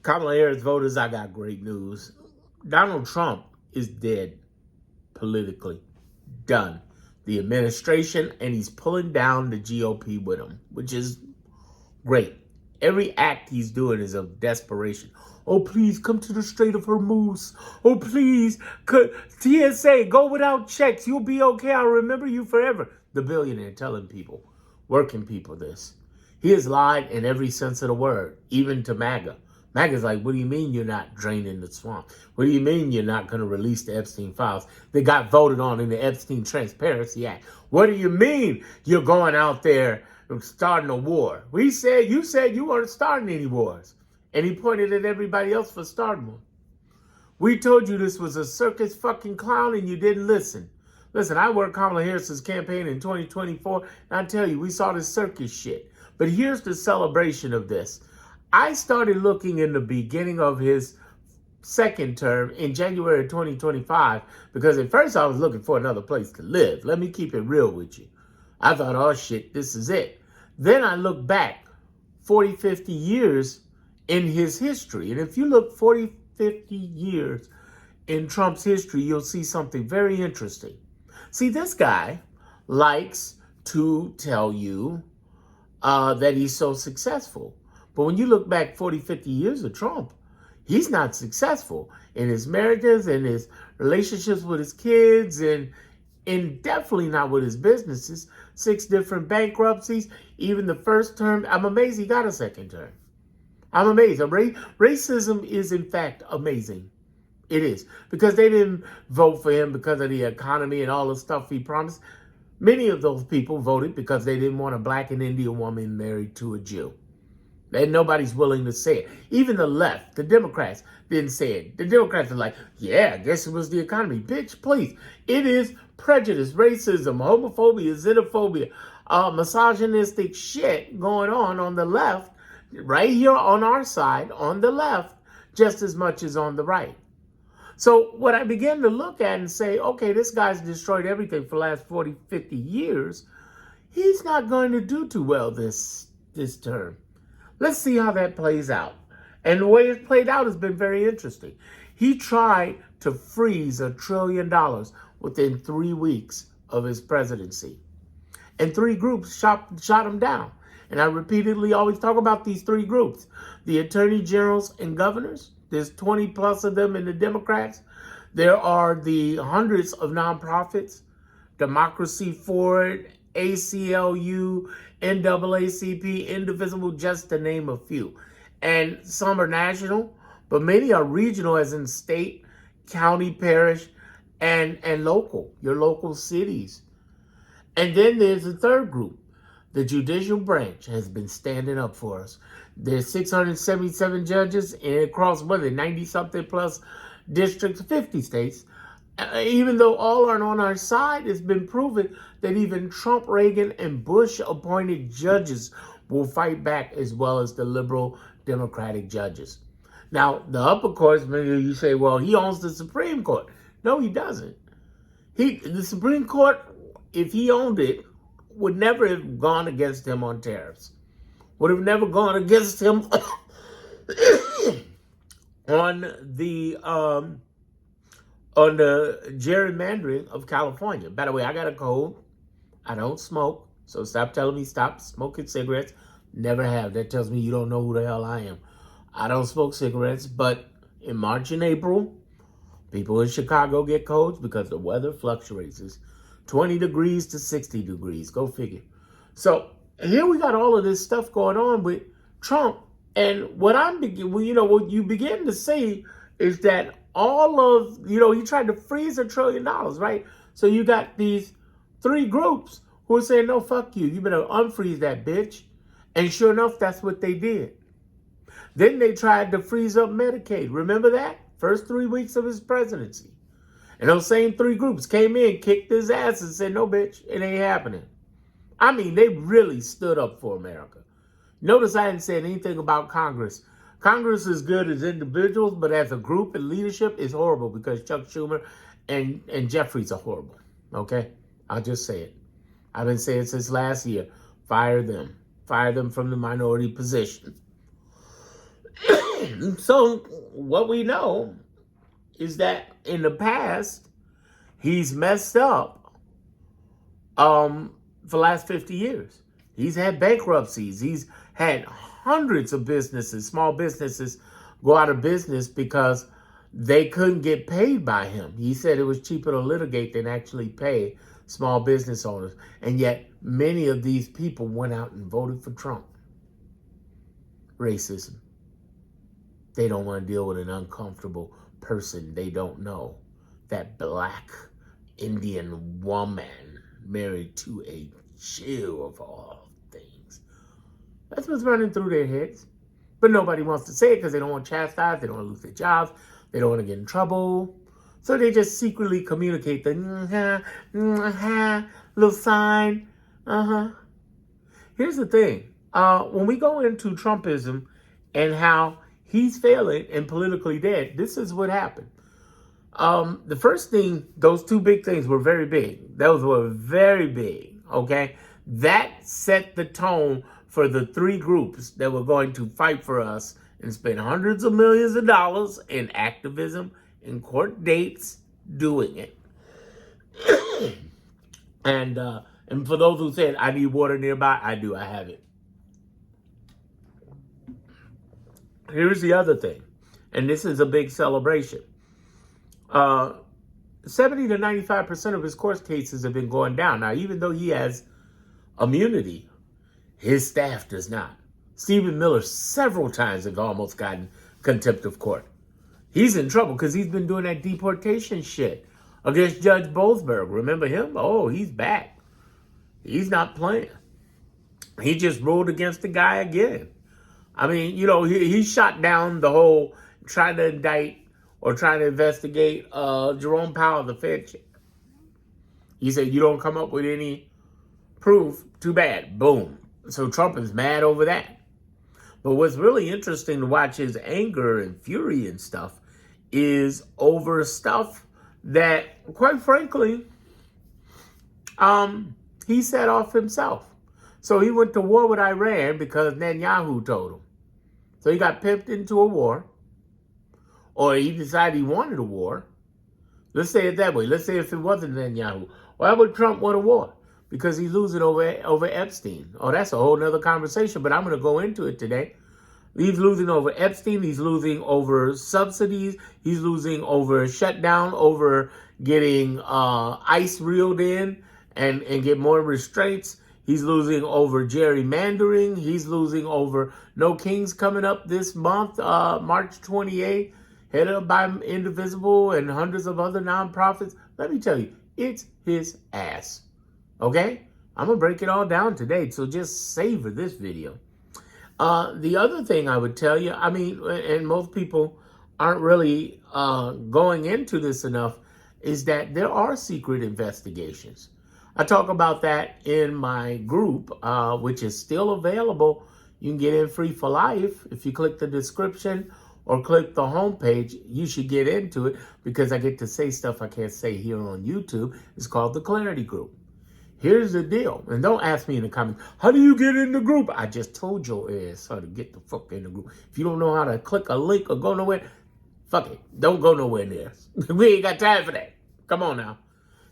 Kamala Harris voters, I got great news. Donald Trump is dead politically. Done. The administration, and he's pulling down the GOP with him, which is great. Every act he's doing is of desperation. Oh, please come to the Strait of Hormuz. Oh, please, TSA, go without checks. You'll be okay. I'll remember you forever. The billionaire telling people, working people this. He has lied in every sense of the word, even to MAGA. MAGA's like, what do you mean you're not draining the swamp? What do you mean you're not going to release the Epstein files that got voted on in the Epstein Transparency Act? What do you mean you're going out there starting a war? You said you weren't starting any wars. And he pointed at everybody else for starting one. We told you this was a circus fucking clown and you didn't listen. Listen, I worked Kamala Harris's campaign in 2024, and I tell you, we saw this circus shit. But here's the celebration of this. I started looking in the beginning of his second term in January 2025 because at first I was looking for another place to live. Let me keep it real with you. I thought, oh shit, this is it. Then I look back 40, 50 years in his history. And if you look 40, 50 years in Trump's history, you'll see something very interesting. See, this guy likes to tell you that he's so successful. But when you look back 40, 50 years of Trump, he's not successful in his marriages and his relationships with his kids and definitely not with his businesses. 6 different bankruptcies, even the first term. I'm amazed he got a second term. I'm amazed. Racism is, in fact, amazing. It is. Because they didn't vote for him because of the economy and all the stuff he promised. Many of those people voted because they didn't want a black and Indian woman married to a Jew. And nobody's willing to say it. Even the left, the Democrats, didn't say it. The Democrats are like, yeah, I guess it was the economy. Bitch, please. It is prejudice, racism, homophobia, xenophobia, misogynistic shit going on the left, right here on our side, on the left, just as much as on the right. So what I began to look at and say, okay, this guy's destroyed everything for the last 40, 50 years. He's not going to do too well this term. Let's see how that plays out. And the way it's played out has been very interesting. He tried to freeze $1 trillion within 3 weeks of his presidency. And 3 groups shot him down. And I repeatedly always talk about these 3 groups. The attorney generals and governors. There's 20 plus of them in the Democrats. There are the hundreds of nonprofits. Democracy Forward, ACLU, NAACP, Indivisible, just to name a few. And some are national, but many are regional, as in state, county, parish, and local, your local cities. And then there's a third group. The judicial branch has been standing up for us. There's 677 judges and across, 90-something plus districts, 50 states. Even though all aren't on our side, it's been proven that even Trump, Reagan, and Bush-appointed judges will fight back as well as the liberal Democratic judges. Now, the upper courts, maybe you say, well, he owns the Supreme Court. No, he doesn't. The Supreme Court, if he owned it, would never have gone against him on tariffs. Would have never gone against him on the gerrymandering of California. By the way, I got a cold. I don't smoke. So stop telling me stop smoking cigarettes. Never have. That tells me you don't know who the hell I am. I don't smoke cigarettes, but in March and April, people in Chicago get colds because the weather fluctuates. It's 20 degrees to 60 degrees. Go figure. So here we got all of this stuff going on with Trump. And what what you begin to see is that all of, he tried to freeze $1 trillion, right? So you got these 3 groups who are saying, no, fuck you. You better unfreeze that bitch. And sure enough, that's what they did. Then they tried to freeze up Medicaid. Remember that? First 3 weeks of his presidency. And those same 3 groups came in, kicked his ass and said, no, bitch, it ain't happening. I mean, they really stood up for America. Notice I didn't say anything about Congress. Congress is good as individuals, but as a group and leadership is horrible because Chuck Schumer and Jeffries are horrible. Okay? I'll just say it. I've been saying since last year, fire them. Fire them from the minority position. So what we know is that in the past, he's messed up for the last 50 years. He's had bankruptcies. He's had hundreds of businesses, small businesses, go out of business because they couldn't get paid by him. He said it was cheaper to litigate than actually pay small business owners. And yet many of these people went out and voted for Trump. Racism. They don't want to deal with an uncomfortable person they don't know. That black Indian woman married to a Jew of all things. That's what's running through their heads. But nobody wants to say it because they don't want chastised. They don't want to lose their jobs. They don't want to get in trouble. So they just secretly communicate the little sign. Here's the thing. When we go into Trumpism and how he's failing and politically dead, this is what happened. The first thing, those two big things were very big. Those were very big, okay? That set the tone for the three groups that were going to fight for us and spend hundreds of millions of dollars in activism and court dates doing it. And for those who said, I need water nearby, I do, I have it. Here's the other thing, and this is a big celebration. 70 to 95% of his court cases have been going down. Now, even though he has immunity, his staff does not. Stephen Miller several times have almost gotten contempt of court. He's in trouble because he's been doing that deportation shit against Judge Boasberg. Remember him? Oh, he's back. He's not playing. He just ruled against the guy again. I mean, you know, he shot down the whole trying to indict or trying to investigate Jerome Powell, the Fed chief. He said, you don't come up with any proof, too bad. Boom. So Trump is mad over that. But what's really interesting to watch his anger and fury and stuff is over stuff that, quite frankly, he set off himself. So he went to war with Iran because Netanyahu told him. So he got pimped into a war. Or he decided he wanted a war. Let's say it that way. Let's say if it wasn't Netanyahu. Why would Trump want a war? Because he's losing over Epstein. Oh, that's a whole nother conversation, but I'm going to go into it today. He's losing over Epstein. He's losing over subsidies. He's losing over shutdown, over getting ICE reeled in and get more restraints. He's losing over gerrymandering. He's losing over No Kings coming up this month, March 28th, headed up by Indivisible and hundreds of other nonprofits. Let me tell you, it's his ass. Okay? I'm going to break it all down today, so just savor this video. The other thing I would tell you, I mean, and most people aren't really going into this enough, is that there are secret investigations. I talk about that in my group, which is still available. You can get in free for life. If you click the description or click the homepage, you should get into it because I get to say stuff I can't say here on YouTube. It's called the Clarity Group. Here's the deal. And don't ask me in the comments, how do you get in the group? I just told your ass how to get the fuck in the group. If you don't know how to click a link or go nowhere, fuck it. Don't go nowhere near us. We ain't got time for that. Come on now.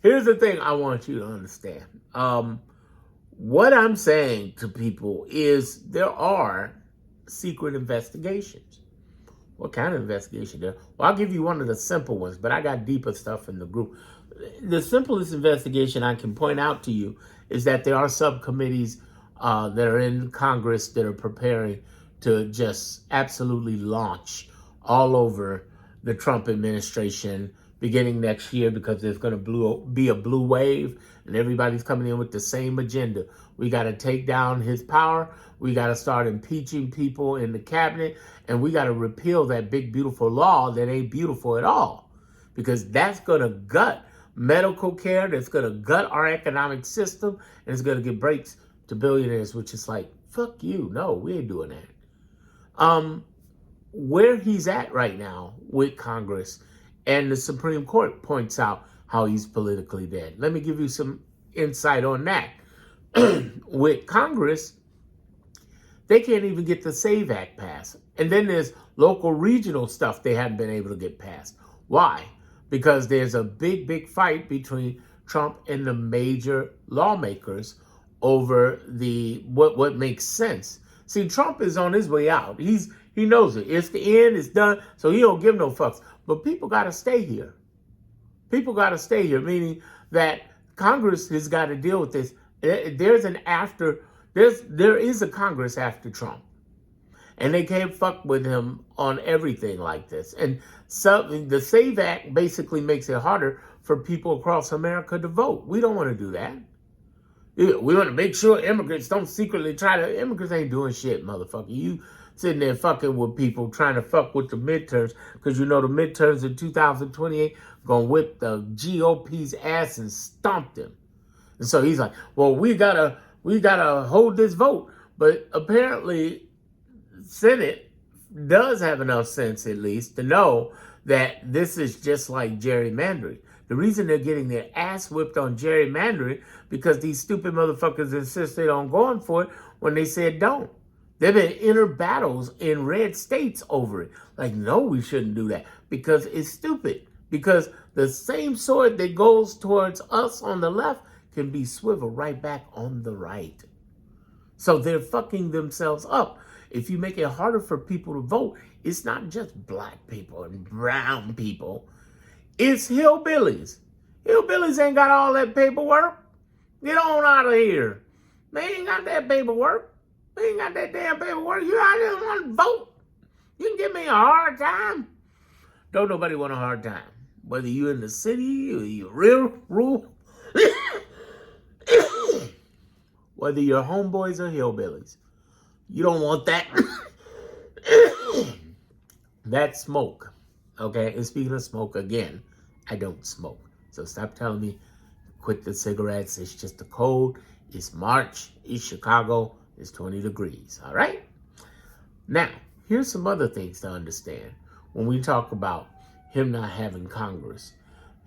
Here's the thing I want you to understand. What I'm saying to people is there are secret investigations. What kind of investigation there? Well, I'll give you one of the simple ones, but I got deeper stuff in the group. The simplest investigation I can point out to you is that there are subcommittees that are in Congress that are preparing to just absolutely launch all over the Trump administration beginning next year because there's going to be a blue wave and everybody's coming in with the same agenda. We got to take down his power. We got to start impeaching people in the cabinet, and we got to repeal that big, beautiful law that ain't beautiful at all, because that's going to gut medical care, that's going to gut our economic system, and it's going to give breaks to billionaires, which is like, fuck you. No, we ain't doing that. Where he's at right now with Congress, and the Supreme Court points out how he's politically dead. Let me give you some insight on that. With Congress, They can't even get the SAVE Act passed. And then there's local regional stuff they haven't been able to get passed. Why? Because there's a big, big fight between Trump and the major lawmakers over the what makes sense. See, Trump is on his way out. He knows it. It's the end. It's done. So he don't give no fucks. But people got to stay here. People got to stay here, meaning that Congress has got to deal with this. There is a Congress after Trump. And they can't fuck with him on everything like this. And so the SAVE Act basically makes it harder for people across America to vote. We don't want to do that. We want to make sure immigrants don't secretly try to. Immigrants ain't doing shit, motherfucker. You sitting there fucking with people trying to fuck with the midterms because you know the midterms in 2028 gonna whip the GOP's ass and stomp them. And so he's like, well, we gotta hold this vote. But apparently, Senate does have enough sense, at least, to know that this is just like gerrymandering. The reason they're getting their ass whipped on gerrymandering because these stupid motherfuckers insisted on going for it when they said don't. There have been inner battles in red states over it. Like, no, we shouldn't do that because it's stupid. Because the same sword that goes towards us on the left can be swiveled right back on the right. So they're fucking themselves up. If you make it harder for people to vote, it's not just black people and brown people. It's hillbillies. Hillbillies ain't got all that paperwork. Get on out of here. They ain't got that paperwork. They ain't got that damn paperwork. You out there want to vote. You can give me a hard time. Don't nobody want a hard time. Whether you in the city or you real rural. Whether you're homeboys or hillbillies. You don't want that. That smoke. Okay? And speaking of smoke, again, I don't smoke. So stop telling me, quit the cigarettes. It's just a cold. It's March. It's Chicago. It's 20 degrees. All right? Now, here's some other things to understand when we talk about him not having Congress.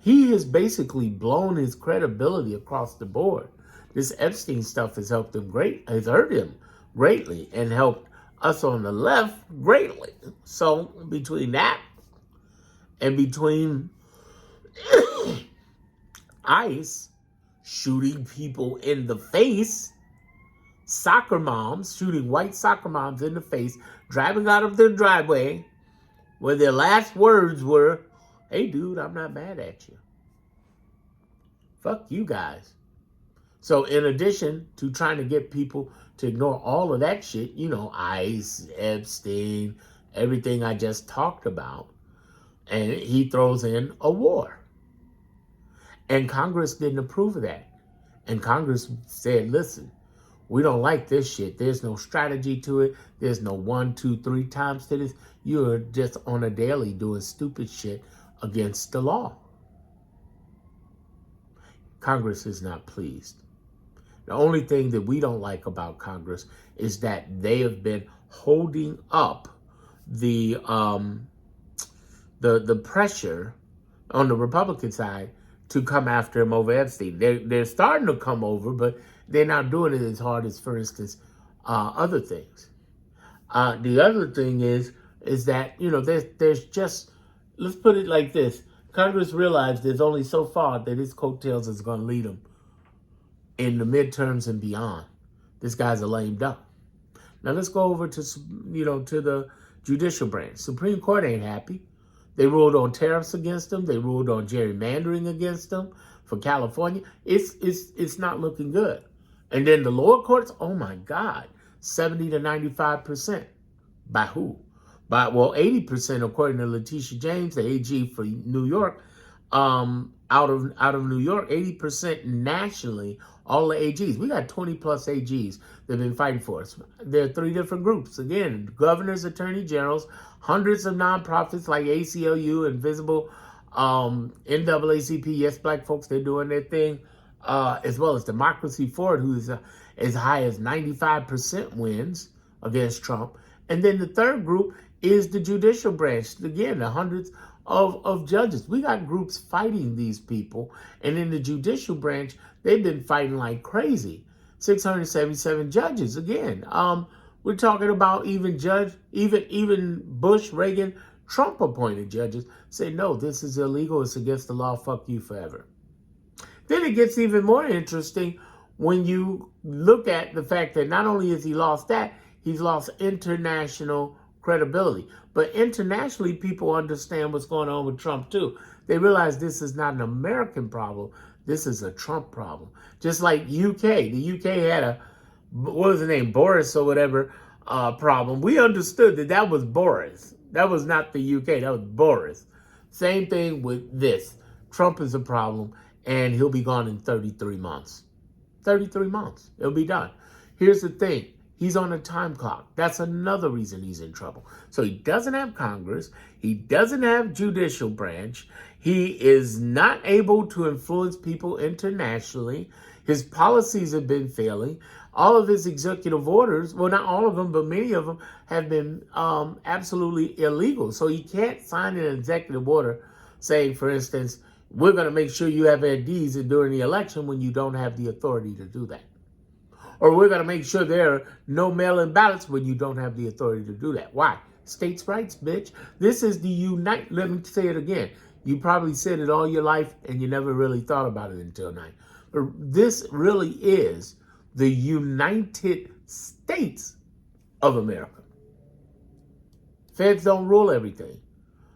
He has basically blown his credibility across the board. This Epstein stuff has hurt him greatly and helped us on the left greatly. So between that and between ICE shooting people in the face, soccer moms shooting white soccer moms in the face, driving out of their driveway where their last words were, hey dude, I'm not mad at you. Fuck you guys. So in addition to trying to get people to ignore all of that shit, you know, ICE, Epstein, everything I just talked about, and he throws in a war. And Congress didn't approve of that. And Congress said, listen, we don't like this shit. There's no strategy to it. There's no 1, 2, 3 times to this. You're just on a daily doing stupid shit against the law. Congress is not pleased. The only thing that we don't like about Congress is that they have been holding up the pressure on the Republican side to come after him over Epstein. They're starting to come over, but they're not doing it as hard as, for instance, other things. The other thing is that, you know, there's just, let's put it like this. Congress realized there's only so far that his coattails is going to lead them in the midterms and beyond. This guy's a lame duck. Now let's go over to, to the judicial branch. Supreme Court ain't happy. They ruled on tariffs against them. They ruled on gerrymandering against them for California. It's not looking good. And then the lower courts, oh my God, 70 to 95%. By who? By, 80% according to Letitia James, the AG for New York, out of New York, 80% nationally, all the AGs. We got 20 plus AGs that have been fighting for us. There are 3 different groups. Again, governors, attorney generals, hundreds of nonprofits like ACLU, Invisible, NAACP, Yes Black Folks, they're doing their thing, as well as Democracy Forward, who's as high as 95% wins against Trump. And then the third group is the judicial branch. Again, the hundreds of judges. We got groups fighting these people. And in the judicial branch, they've been fighting like crazy. 677 judges. Again, We're talking about even Bush, Reagan, Trump appointed judges say, no, this is illegal. It's against the law. Fuck you forever. Then it gets even more interesting when you look at the fact that not only has he lost that, he's lost international credibility. But internationally, people understand what's going on with Trump too. They realize this is not an American problem. This is a Trump problem. Just like UK. The UK had a, what was the name, Boris or whatever, problem. We understood that that was Boris. That was not the UK. That was Boris. Same thing with this. Trump is a problem, and he'll be gone in 33 months. 33 months. It'll be done. Here's the thing. He's on a time clock. That's another reason he's in trouble. So he doesn't have Congress. He doesn't have judicial branch. He is not able to influence people internationally. His policies have been failing. All of his executive orders, well, not all of them, but many of them have been absolutely illegal. So he can't sign an executive order saying, for instance, we're going to make sure you have IDs during the election when you don't have the authority to do that. Or we're going to make sure there are no mail-in ballots when you don't have the authority to do that. Why? States' rights, bitch. This is the let me say it again. You probably said it all your life and you never really thought about it until now. But this really is the United States of America. Feds don't rule everything.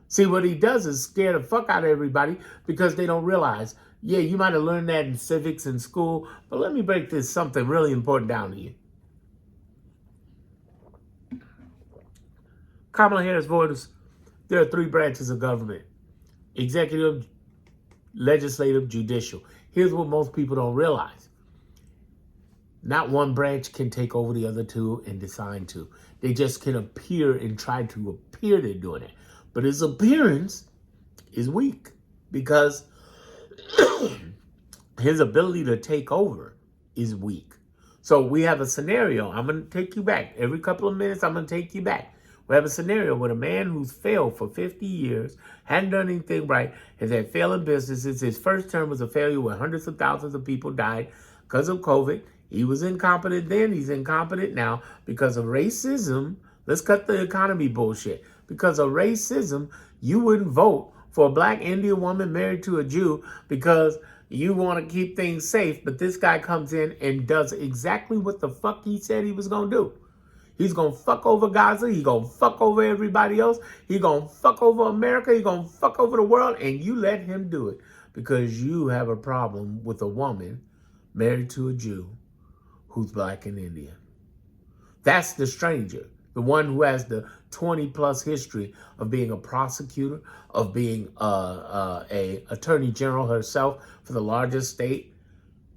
See, what he does is scare the fuck out of everybody because they don't realize, yeah, you might have learned that in civics in school, but let me break this something really important down to you. Kamala Harris voters, there are 3 branches of government: executive, legislative, judicial. Here's what most people don't realize. Not one branch can take over the other 2 and decide to. They just can appear and try to appear they're doing it. But his appearance is weak because his ability to take over is weak. So we have a scenario. I'm going to take you back. Every couple of minutes, I'm going to take you back. We have a scenario with a man who's failed for 50 years, hadn't done anything right, has had failing businesses. His first term was a failure where hundreds of thousands of people died because of COVID. He was incompetent then. He's incompetent now because of racism. Let's cut the economy bullshit. Because of racism, you wouldn't vote for a black Indian woman married to a Jew because you want to keep things safe. But this guy comes in and does exactly what the fuck he said he was going to do. He's going to fuck over Gaza. He's going to fuck over everybody else. He's going to fuck over America. He's going to fuck over the world. And you let him do it because you have a problem with a woman married to a Jew who's black and Indian. That's the stranger. The one who has the 20-plus history of being a prosecutor, of being a attorney general herself for the largest state,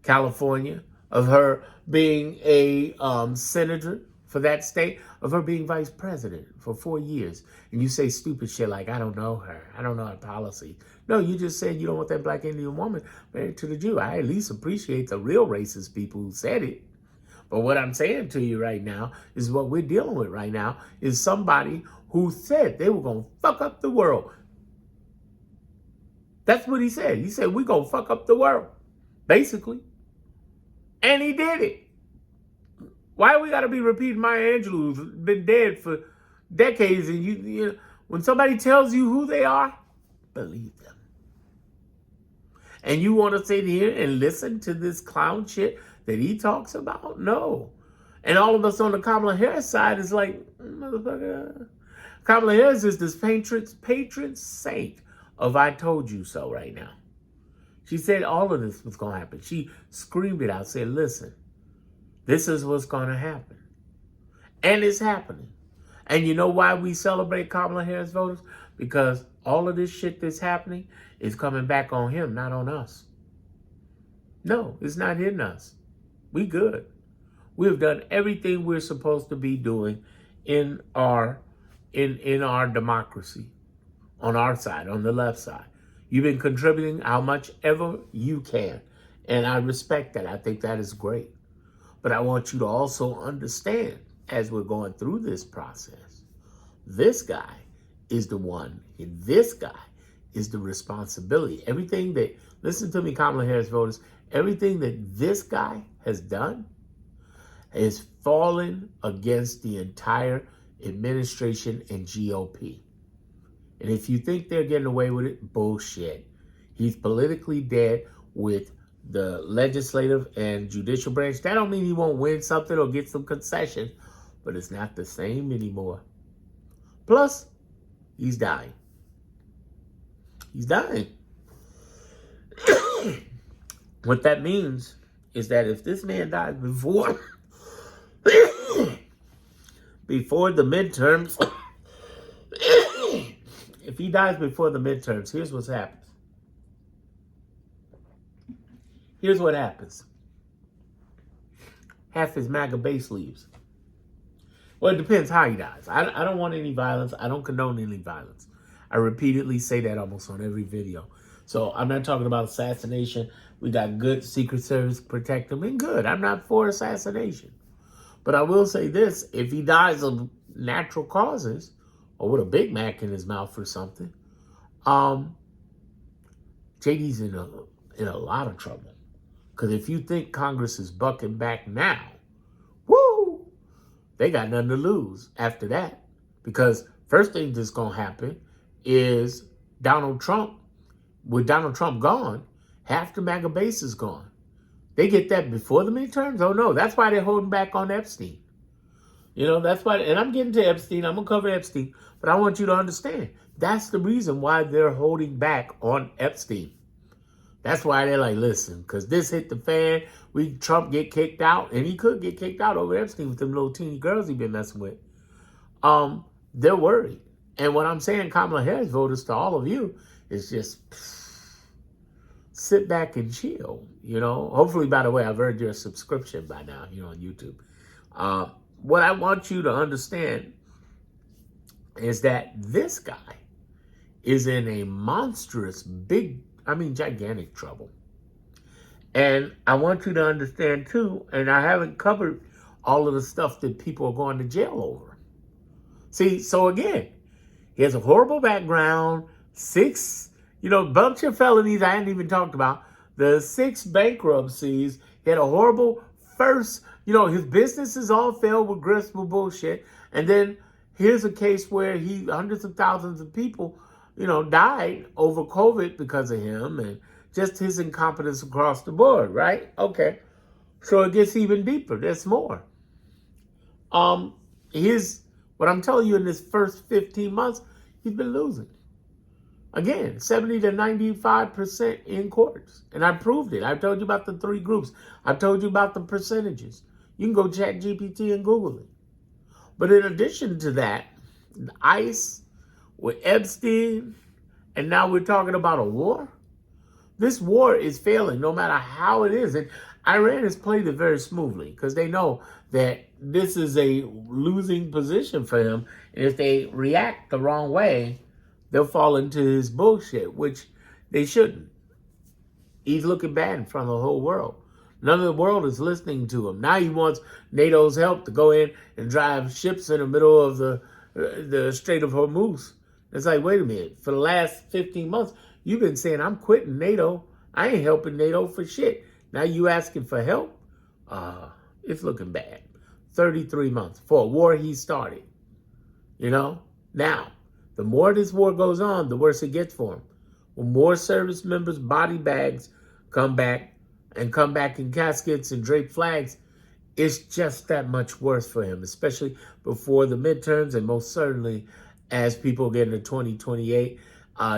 California, of her being a senator for that state, of her being vice president for 4 years. And you say stupid shit like, I don't know her. I don't know her policy. No, you just said you don't want that black Indian woman married to the Jew. I at least appreciate the real racist people who said it. But what I'm saying to you right now is what we're dealing with right now is somebody who said they were going to fuck up the world. That's what he said. He said, we're going to fuck up the world, basically. And he did it. Why we got to be repeating Maya Angelou, who's been dead for decades, and you know, when somebody tells you who they are, believe them. And you want to sit here and listen to this clown shit that he talks about? No. And all of us on the Kamala Harris side is like, motherfucker. Kamala Harris is this patron saint of I told you so right now. She said all of this was going to happen. She screamed it out, said, listen, this is what's going to happen. And it's happening. And you know why we celebrate Kamala Harris voters? Because all of this shit that's happening is coming back on him, not on us. No, it's not hitting us. We good. We've done everything we're supposed to be doing in our democracy, on our side, on the left side. You've been contributing how much ever you can. And I respect that. I think that is great. But I want you to also understand, as we're going through this process, this guy is the one, and this guy is the responsibility. Everything that, listen to me, Kamala Harris voters, everything that this guy has done is falling against the entire administration and GOP. And if you think they're getting away with it, bullshit. He's politically dead with the legislative and judicial branch. That don't mean he won't win something or get some concession, but it's not the same anymore. Plus, he's dying. He's dying. What that means is that if this man dies before the midterms, if he dies before the midterms, here's what happens. Here's what happens. Half his MAGA base leaves. Well, it depends how he dies. I don't want any violence. I don't condone any violence. I repeatedly say that almost on every video. So I'm not talking about assassination. We got good Secret Service protect him, and good. I'm not for assassination. But I will say this. If he dies of natural causes, or with a Big Mac in his mouth or something, JD's in a lot of trouble. Because if you think Congress is bucking back now, woo, they got nothing to lose after that. Because first thing that's going to happen is Donald Trump, with Donald Trump gone, half the MAGA base is gone. They get that before the midterms? Oh, no. That's why they're holding back on Epstein. You know, that's why, and I'm getting to Epstein. I'm going to cover Epstein. But I want you to understand, that's the reason why they're holding back on Epstein. That's why they're like, listen, because this hit the fan. Trump get kicked out, and he could get kicked out over Epstein with them little teeny girls he been messing with. They're worried. And what I'm saying, Kamala Harris voters, to all of you, is just sit back and chill. You know, hopefully, by the way, I've earned your subscription by now, you know, on YouTube. What I want you to understand is that this guy is in a monstrous, gigantic trouble. And I want you to understand, too, and I haven't covered all of the stuff that people are going to jail over. See, so again, he has a horrible background, bunch of felonies I hadn't even talked about, the 6 bankruptcies. He had a horrible first, his businesses all failed with gristful bullshit. And then here's a case where hundreds of thousands of people, died over COVID because of him and just his incompetence across the board, right? Okay. So it gets even deeper. There's more. What I'm telling you, in this first 15 months, he's been losing. Again, 70 to 95% in courts. And I proved it. I've told you about the 3 groups. I've told you about the percentages. You can go chat GPT and Google it. But in addition to that, ICE with Epstein, and now we're talking about a war. This war is failing no matter how it is. And Iran has played it very smoothly because they know that this is a losing position for him. And if they react the wrong way, they'll fall into his bullshit, which they shouldn't. He's looking bad in front of the whole world. None of the world is listening to him. Now he wants NATO's help to go in and drive ships in the middle of the Strait of Hormuz. It's like, wait a minute. For the last 15 months, you've been saying, I'm quitting NATO. I ain't helping NATO for shit. Now you asking for help? It's looking bad. 33 months for a war he started. Now, the more this war goes on, the worse it gets for him. When more service members' body bags come back in caskets and draped flags, it's just that much worse for him, especially before the midterms and most certainly as people get into 2028.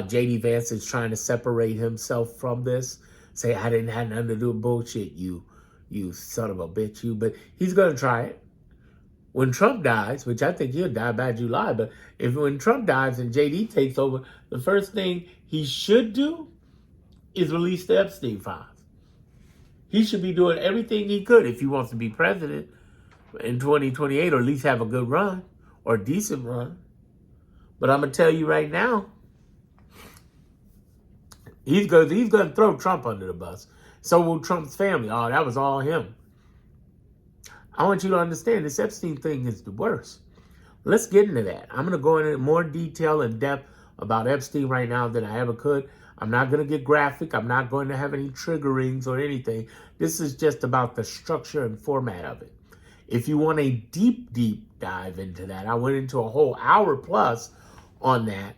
J.D. Vance is trying to separate himself from this. Say, I didn't have nothing to do with bullshit, you son of a bitch, you. But he's going to try it. When Trump dies, which I think he'll die by July, but when Trump dies and J.D. takes over, the first thing he should do is release the Epstein files. He should be doing everything he could if he wants to be president in 2028, or at least have a good run or a decent run. But I'm going to tell you right now, he's going to throw Trump under the bus. So will Trump's family. Oh, that was all him. I want you to understand this Epstein thing is the worst. Let's get into that. I'm going to go into more detail and depth about Epstein right now than I ever could. I'm not going to get graphic. I'm not going to have any triggerings or anything. This is just about the structure and format of it. If you want a deep, deep dive into that, I went into a whole hour plus on that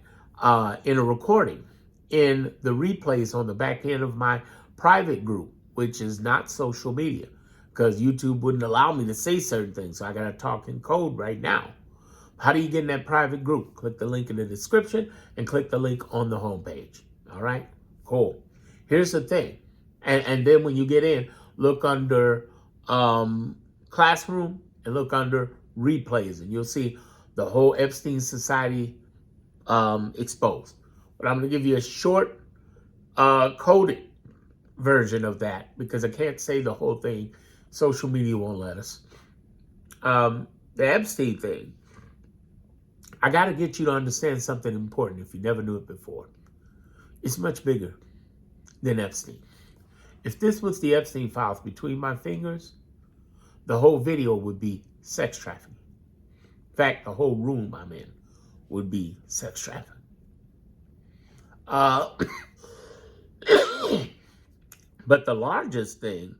in a recording in the replays on the back end of my private group, which is not social media, because YouTube wouldn't allow me to say certain things. So I got to talk in code right now. How do you get in that private group? Click the link in the description and click the link on the homepage. All right, cool. Here's the thing. And then when you get in, look under classroom and look under replays, and you'll see the whole Epstein Society exposed. But I'm going to give you a short coded version of that because I can't say the whole thing. Social media won't let us. The Epstein thing, I got to get you to understand something important if you never knew it before. It's much bigger than Epstein. If this was the Epstein files between my fingers, the whole video would be sex trafficking. In fact, the whole room I'm in would be sex trafficking. But the largest thing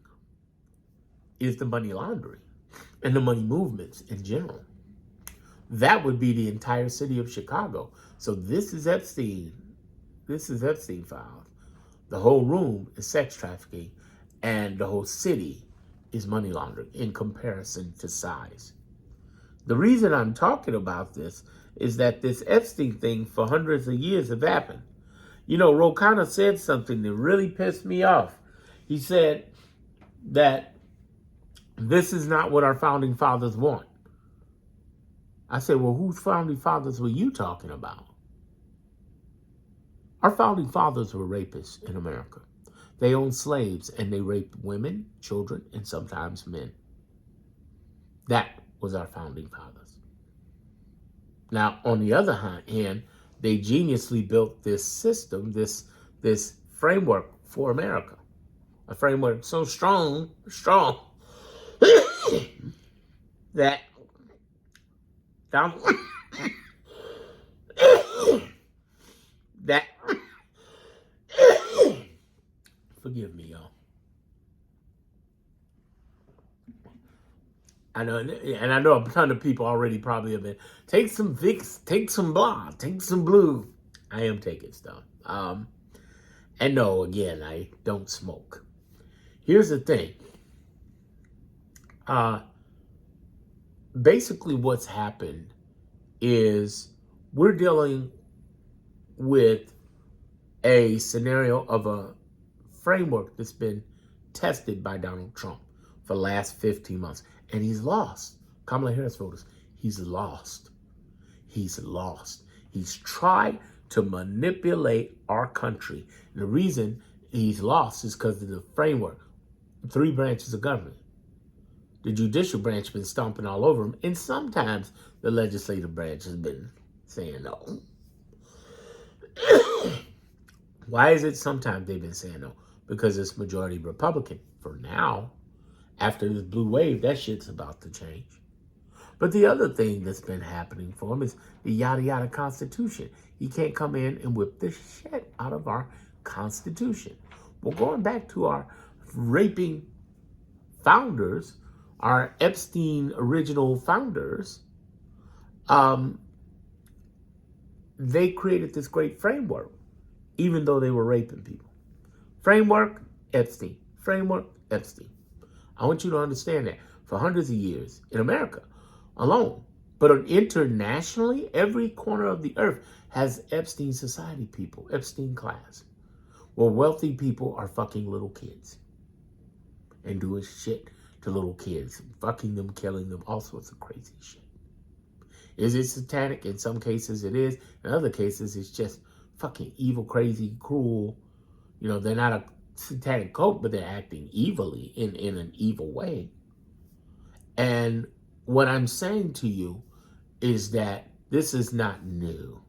is the money laundering and the money movements in general. That would be the entire city of Chicago. So this is Epstein. This is Epstein files. The whole room is sex trafficking, and the whole city is money laundering in comparison to size. The reason I'm talking about this is that this Epstein thing for hundreds of years have happened. You know, Ro Khanna said something that really pissed me off. He said that this is not what our founding fathers want. I said, well, whose founding fathers were you talking about? Our founding fathers were rapists in America. They owned slaves and they raped women, children, and sometimes men. That was our founding fathers. Now, on the other hand, they geniusly built this system, this framework for America. A framework so strong, that forgive me, y'all. I know, and I know a ton of people already probably have been, take some Vicks, take some blah, take some blue. I am taking stuff. And no, again, I don't smoke. Here's the thing. Basically what's happened is we're dealing with a scenario of a framework that's been tested by Donald Trump for the last 15 months. And he's lost. Kamala Harris voters, he's lost. He's lost. He's tried to manipulate our country. And the reason he's lost is because of the framework. 3 branches of government. The judicial branch has been stomping all over him. And sometimes the legislative branch has been saying no. Why is it sometimes they've been saying no? Because it's majority Republican. For now, after this blue wave, that shit's about to change. But the other thing that's been happening for him is the yada yada Constitution. He can't come in and whip the shit out of our Constitution. Well, going back to our raping founders, our Epstein original founders, they created this great framework, even though they were raping people. Framework, Epstein. Framework, Epstein. I want you to understand that for hundreds of years in America alone, but internationally, every corner of the earth has Epstein society people, Epstein class, where wealthy people are fucking little kids and doing shit to little kids, fucking them, killing them, all sorts of crazy shit. Is it satanic? In some cases it is. In other cases it's just fucking evil, crazy, cruel. You know, they're not a satanic cult, but they're acting evilly in an evil way. And what I'm saying to you is that this is not new.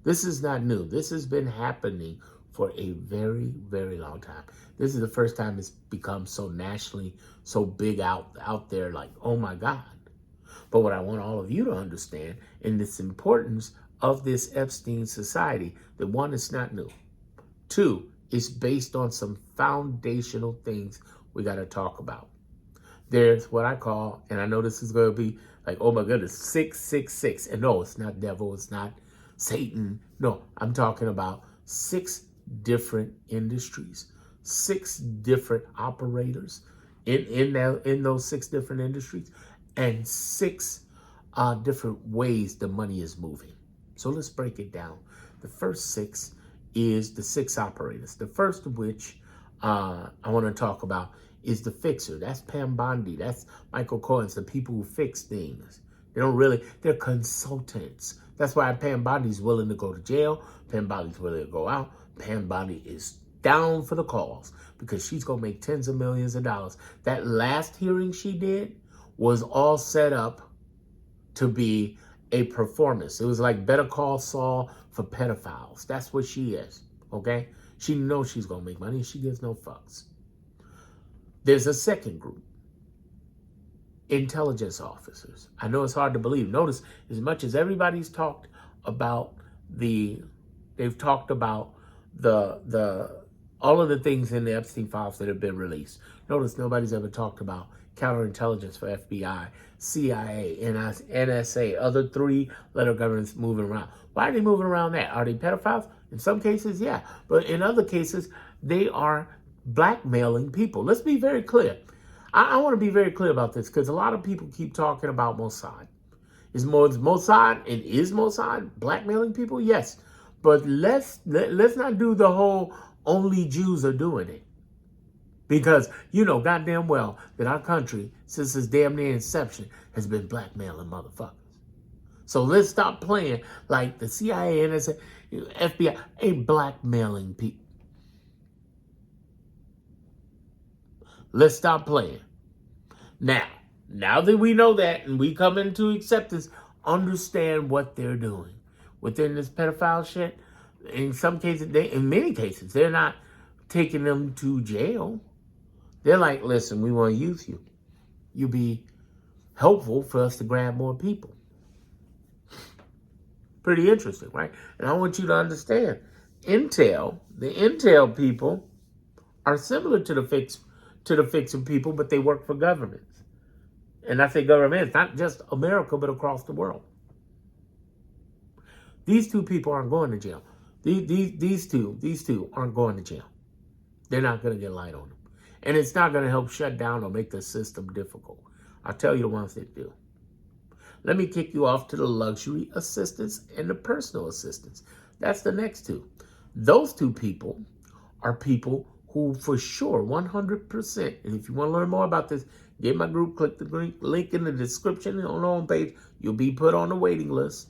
This is not new. This has been happening for a very, very long time. This is the first time it's become so nationally, so big out there, like, oh my God. But what I want all of you to understand in this importance of this Epstein society, that one, it's not new. 2, it's based on some foundational things we got to talk about. there's what I call, and I know this is going to be like, oh my goodness, 666. And no, it's not devil, it's not Satan. No, I'm talking about 6 different industries, 6 different operators in those 6 different industries, and 6 different ways the money is moving. So let's break it down. The first 6 is the 6 operators. The first of which I want to talk about is the fixer. That's Pam Bondi. That's Michael Cohen's, the people who fix things. They're consultants. That's why Pam Bondi's willing to go to jail. Pam Bondi's willing to go out. Pam Bondi is down for the cause because she's going to make tens of millions of dollars. That last hearing she did was all set up to be a performance. It was like Better Call Saul for pedophiles. That's what she is, okay? She knows she's going to make money and she gives no fucks. There's a second group, intelligence officers. I know it's hard to believe. Notice, as much as everybody's talked about they've talked about all of the things in the Epstein files that have been released. Notice nobody's ever talked about counterintelligence for FBI, CIA, NSA, other 3-letter governments moving around. Why are they moving around that? Are they pedophiles? In some cases, yeah. But in other cases, they are blackmailing people. Let's be very clear. I want to be very clear about this because a lot of people keep talking about Mossad. Is Mossad blackmailing people? Yes. But let's not do the whole only Jews are doing it. Because you know goddamn well that our country, since its damn near inception, has been blackmailing motherfuckers. So let's stop playing like the CIA, NSA, FBI ain't blackmailing people. Let's stop playing. Now that we know that and we come into acceptance, understand what they're doing. Within this pedophile shit, in many cases, they're not taking them to jail. They're like, listen, we want to use you. You be helpful for us to grab more people. Pretty interesting, right? And I want you to understand, the Intel people are similar to the fixing people, but they work for governments. And I say governments, not just America, but across the world. These 2 people aren't going to jail. These two aren't going to jail. They're not going to get light on them. And it's not going to help shut down or make the system difficult. I'll tell you the ones that do. Let me kick you off to the luxury assistants and the personal assistants. That's the next 2. Those 2 people are people who for sure, 100%, and if you want to learn more about this, get my group, click the link in the description on the homepage. You'll be put on the waiting list,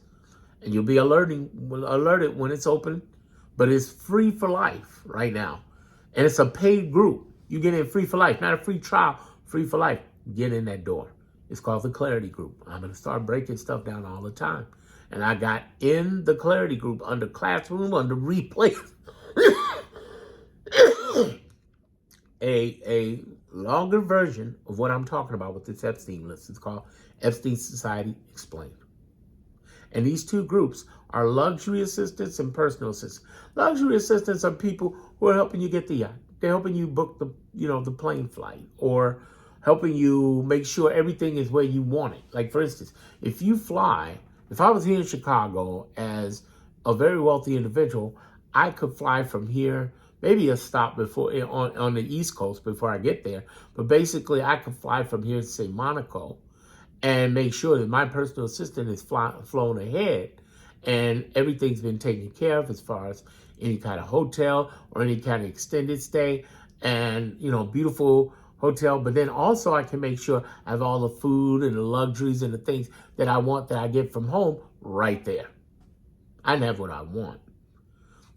and you'll be alerted when it's open. But it's free for life right now. And it's a paid group. You get in free for life, not a free trial, free for life. Get in that door. It's called the Clarity Group. I'm going to start breaking stuff down all the time. And I got in the Clarity Group under Classroom, under Replay, a longer version of what I'm talking about with this Epstein list. It's called Epstein Society Explained. And these 2 groups are luxury assistants and personal assistants. Luxury assistants are people who are helping you get the yacht. They're helping you book the plane flight, or helping you make sure everything is where you want it. Like, for instance, if I was here in Chicago as a very wealthy individual, I could fly from here, maybe a stop before on the East Coast before I get there. But basically, I could fly from here to, say, Monaco, and make sure that my personal assistant is flown ahead and everything's been taken care of as far as any kind of hotel or any kind of extended stay, and, beautiful hotel. But then also I can make sure I have all the food and the luxuries and the things that I want that I get from home right there. I can have what I want.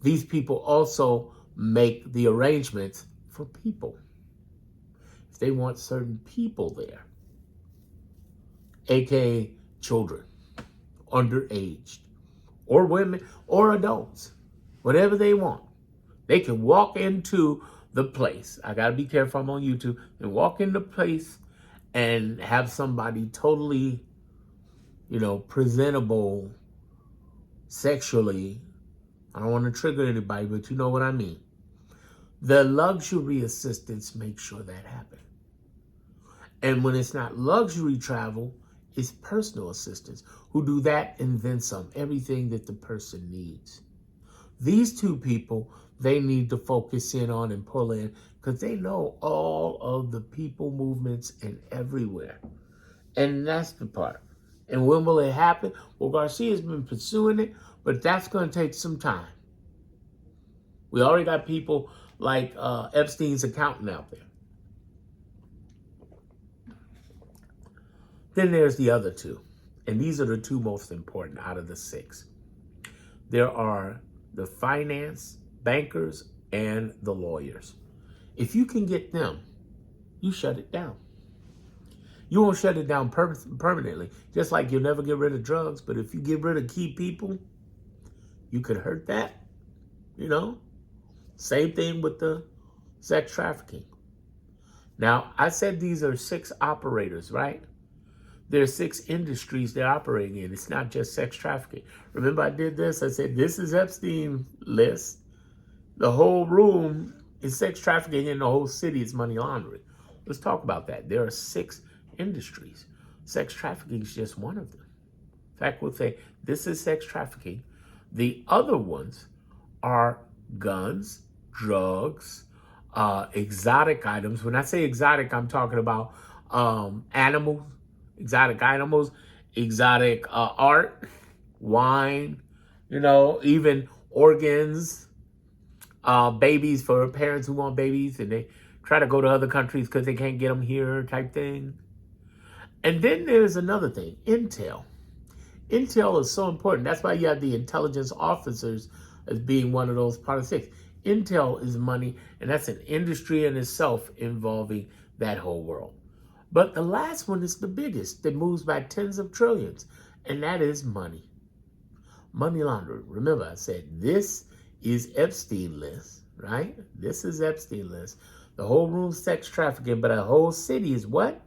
These people also make the arrangements for people. If they want certain people there, aka children, underaged, or women, or adults, whatever they want, they can walk into the place. I got to be careful, I'm on YouTube, and walk into the place and have somebody totally, presentable sexually. I don't want to trigger anybody, but you know what I mean. The luxury assistants make sure that happens. And when it's not luxury travel, it's personal assistants who do that and then some, everything that the person needs. These two people, they need to focus in on and pull in because they know all of the people movements and everywhere. And that's the part. And when will it happen? Well, Garcia's been pursuing it, but that's going to take some time. We already got people like Epstein's accountant out there. Then there's the other two. And these are the two most important out of the six. There are the finance, bankers, and the lawyers. If you can get them, you shut it down. You won't shut it down permanently. Just like you'll never get rid of drugs, but if you get rid of key people, you could hurt that, you know? Same thing with the sex trafficking. Now, I said these are 6 operators, right? There are 6 industries they're operating in. It's not just sex trafficking. Remember I did this? I said, this is Epstein's list. The whole room is sex trafficking and the whole city is money laundering. Let's talk about that. There are 6 industries. Sex trafficking is just one of them. In fact, we'll say this is sex trafficking. The other ones are guns, drugs, exotic items. When I say exotic, I'm talking about animals, exotic animals, exotic art, wine, you know, even organs, babies for parents who want babies and they try to go to other countries because they can't get them here type thing. And then there's another thing, intel. Intel is so important. That's why you have the intelligence officers as being one of those part of 6. Intel is money, and that's an industry in itself involving that whole world. But the last one is the biggest that moves by tens of trillions, and that is money. Money laundering. Remember, I said this is Epstein list, right? This is Epstein list. The whole room's sex trafficking, but a whole city is what?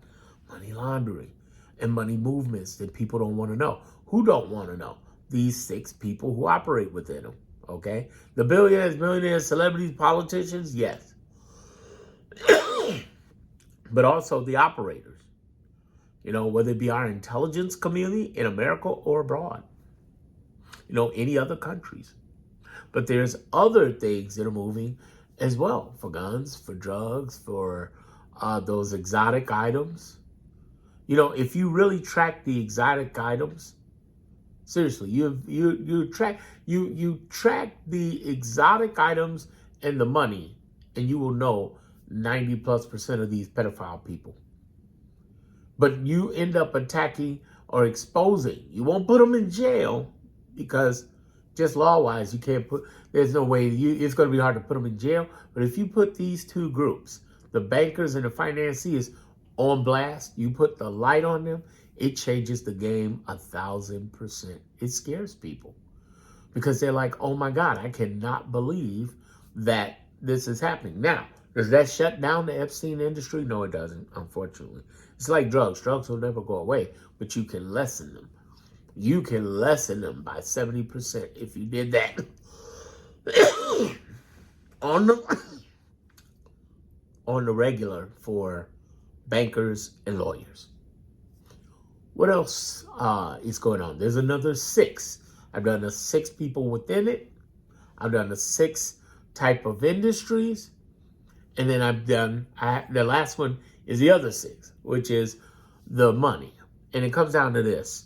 Money laundering and money movements that people don't want to know. Who don't want to know? These 6 people who operate within them, okay? The billionaires, millionaires, celebrities, politicians, yes. But also the operators, you know, whether it be our intelligence community in America or abroad, you know, any other countries. But there's other things that are moving as well for guns, for drugs, for those exotic items. You know, if you really track the exotic items, seriously, you track the exotic items and the money, and you will know 90+% of these pedophile people. But you end up attacking or exposing. You won't put them in jail because just law-wise, you can't put. There's no way. It's going to be hard to put them in jail. But if you put these two groups, the bankers and the financiers, on blast, you put the light on them, it changes the game 1,000%. It scares people because they're like, oh my God, I cannot believe that this is happening. Now, does that shut down the Epstein industry? No, it doesn't, unfortunately. It's like drugs. Drugs will never go away, but you can lessen them. You can lessen them by 70% if you did that on the regular for bankers and lawyers. What else is going on? There's another 6. I've done the 6 people within it. I've done the 6 type of industries. And then the last one is the other 6, which is the money. And it comes down to this.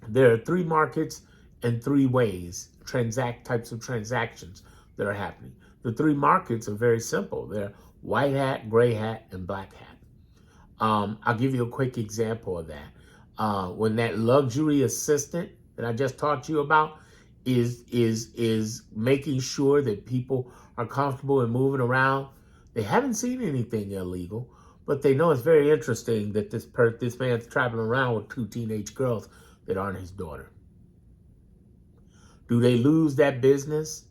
There are 3 markets and 3 ways, types of transactions that are happening. The 3 markets are very simple. They're white hat, gray hat, and black hat. I'll give you a quick example of that. When that luxury assistant that I just talked to you about is making sure that people are comfortable and moving around, they haven't seen anything illegal, but they know it's very interesting that this man's traveling around with 2 teenage girls that aren't his daughter. Do they lose that business?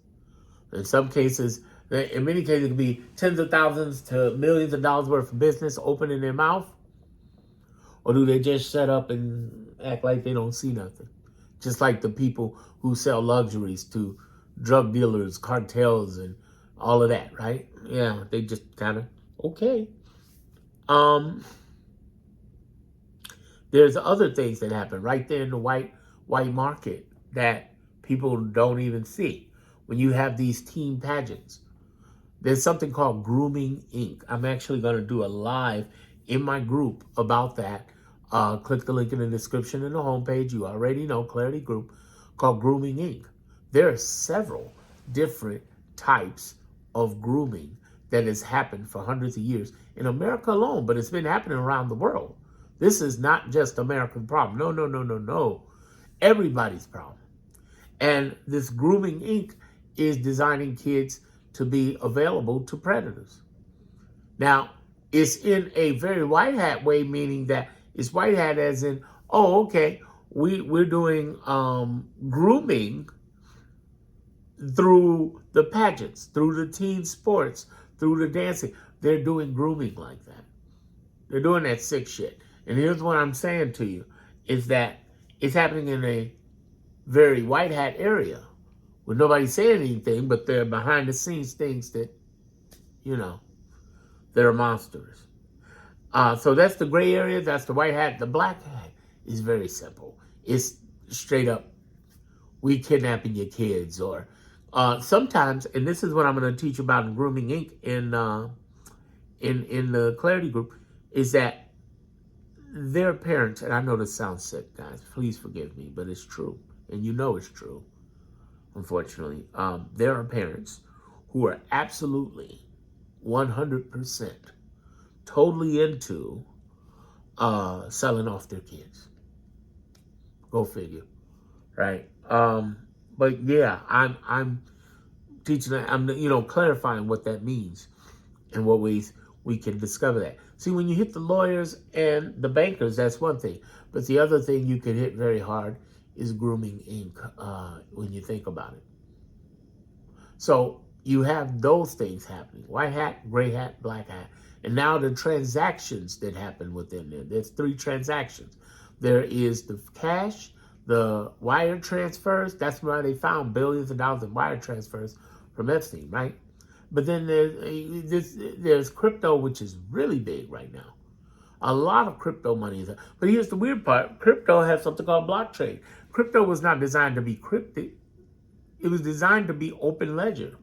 In some cases, in many cases, it could be tens of thousands to millions of dollars worth of business opening their mouth. Or do they just shut up and act like they don't see nothing? Just like the people who sell luxuries to drug dealers, cartels, and all of that, right? Yeah, they just kind of, okay. Um, there's other things that happen right there in the white market that people don't even see. When you have these team pageants, there's something called Grooming Inc. I'm actually going to do a live in my group about that. Click the link in the description and the homepage. You already know, Clarity Group, called Grooming Inc. There are several different types of grooming that has happened for hundreds of years in America alone, but it's been happening around the world. This is not just American problem. No, no, no, no, no. Everybody's problem. And this Grooming Inc. is designing kids to be available to predators. Now, it's in a very white hat way, meaning that it's white hat as in, oh, okay, we're doing grooming through the pageants, through the teen sports, through the dancing. They're doing grooming like that. They're doing that sick shit. And here's what I'm saying to you, is that it's happening in a very white hat area with nobody saying anything, but they're behind the scenes things that, you know, they're monsters. So that's the gray area. That's the white hat. The black hat is very simple. It's straight up, we kidnapping your kids, or sometimes, and this is what I'm going to teach about in Grooming Inc. in the Clarity Group, is that their parents, and I know this sounds sick, guys, please forgive me, but it's true, and you know it's true, unfortunately. There are parents who are absolutely 100% totally into selling off their kids. Go figure, right? But yeah, I'm teaching that, I'm clarifying what that means and what ways we can discover that. See, when you hit the lawyers and the bankers, that's one thing. But the other thing you can hit very hard is Grooming Inc. When you think about it. So you have those things happening: white hat, gray hat, black hat. And now the transactions that happen within there. There's 3 transactions. There is the cash, the wire transfers. That's why they found billions of dollars in wire transfers from Epstein, right? But then there's crypto, which is really big right now. A lot of crypto money is. But here's the weird part. Crypto has something called blockchain. Crypto was not designed to be cryptic. It was designed to be open ledger.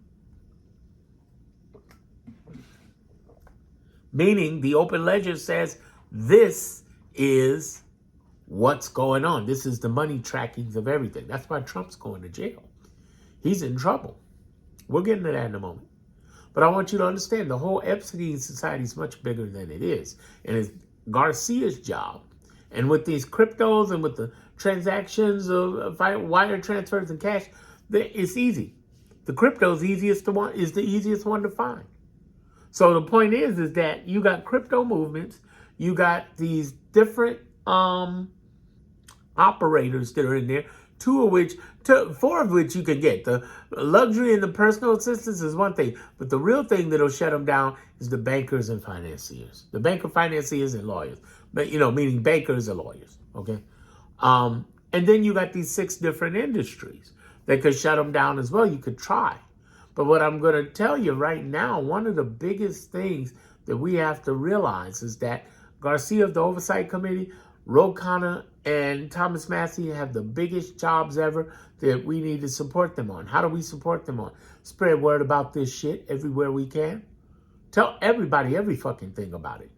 Meaning the open ledger says this is what's going on. This is the money trackings of everything. That's why Trump's going to jail. He's in trouble. We'll get into that in a moment. But I want you to understand the whole Epstein society is much bigger than it is. And it's Garcia's job. And with these cryptos and with the transactions of wire transfers and cash, it's easy. The crypto is the easiest one to find. So the point is that you got crypto movements, you got these different operators that are in there, 4 of which you can get. The luxury and the personal assistance is one thing, but the real thing that'll shut them down is the bankers and financiers. The banker, financiers, and lawyers. But, meaning bankers and lawyers, okay? And then you got these 6 different industries that could shut them down as well. You could try. But what I'm going to tell you right now, one of the biggest things that we have to realize is that Garcia of the Oversight Committee, Ro Khanna, and Thomas Massie have the biggest jobs ever that we need to support them on. How do we support them on? Spread word about this shit everywhere we can. Tell everybody every fucking thing about it.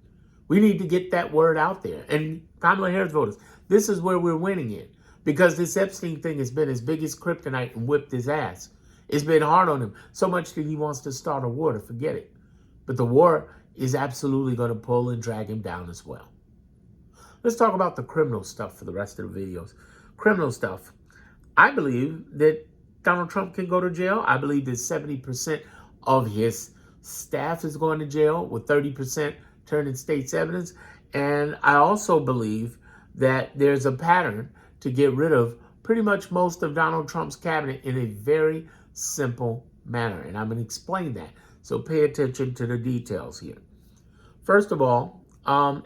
We need to get that word out there. And Kamala Harris voters, this is where we're winning in. Because this Epstein thing has been his biggest kryptonite and whipped his ass. It's been hard on him. So much that he wants to start a war to forget it. But the war is absolutely going to pull and drag him down as well. Let's talk about the criminal stuff for the rest of the videos. Criminal stuff. I believe that Donald Trump can go to jail. I believe that 70% of his staff is going to jail, with 30% turning state's evidence. And I also believe that there's a pattern to get rid of pretty much most of Donald Trump's cabinet in a very simple manner. And I'm going to explain that. So pay attention to the details here. First of all,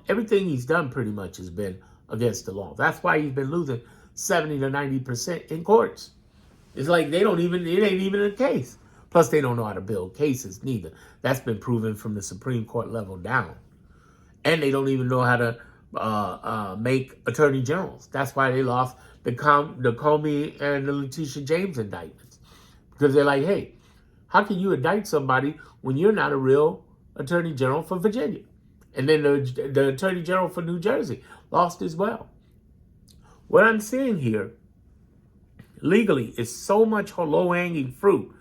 everything he's done pretty much has been against the law. That's why he's been losing 70 to 90% in courts. It's like it ain't even a case. Plus, they don't know how to build cases neither. That's been proven from the Supreme Court level down. And they don't even know how to make attorney generals. That's why they lost the Comey and the Letitia James indictments. Because they're like, hey, how can you indict somebody when you're not a real attorney general for Virginia? And then the attorney general for New Jersey lost as well. What I'm seeing here legally is so much low-hanging fruit.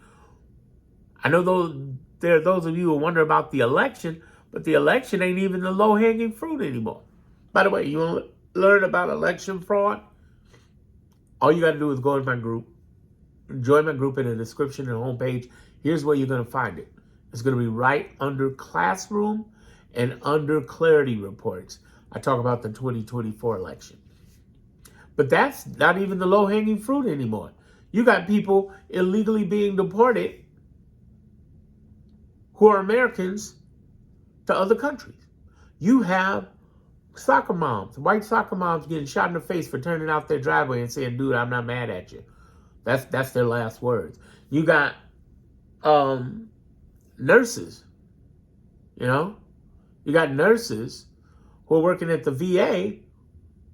I know there are those of you who wonder about the election, but the election ain't even the low-hanging fruit anymore. By the way, you want to learn about election fraud? All you got to do is go to my group. Join my group in the description and homepage. Here's where you're going to find it. It's going to be right under Classroom and under Clarity Reports. I talk about the 2024 election. But that's not even the low-hanging fruit anymore. You got people illegally being deported who are Americans to other countries. You have soccer moms, white soccer moms getting shot in the face for turning out their driveway and saying, dude, I'm not mad at you. That's their last words. You got nurses, you know? You got nurses who are working at the VA.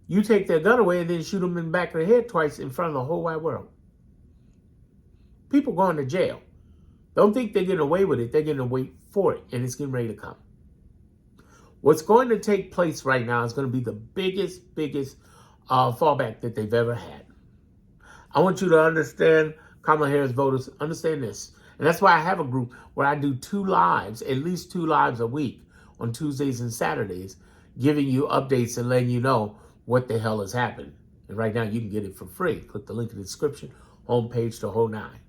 You take their gun away and then shoot them in the back of the head twice in front of the whole wide world. People going to jail. Don't think they're getting away with it. They're getting away for it, and it's getting ready to come. What's going to take place right now is going to be the biggest fallback that they've ever had. I want you to understand, Kamala Harris voters, understand this. And that's why I have a group where I do at least two lives a week on Tuesdays and Saturdays, giving you updates and letting you know what the hell has happened. And right now you can get it for free. Click the link in the description, homepage, the whole nine.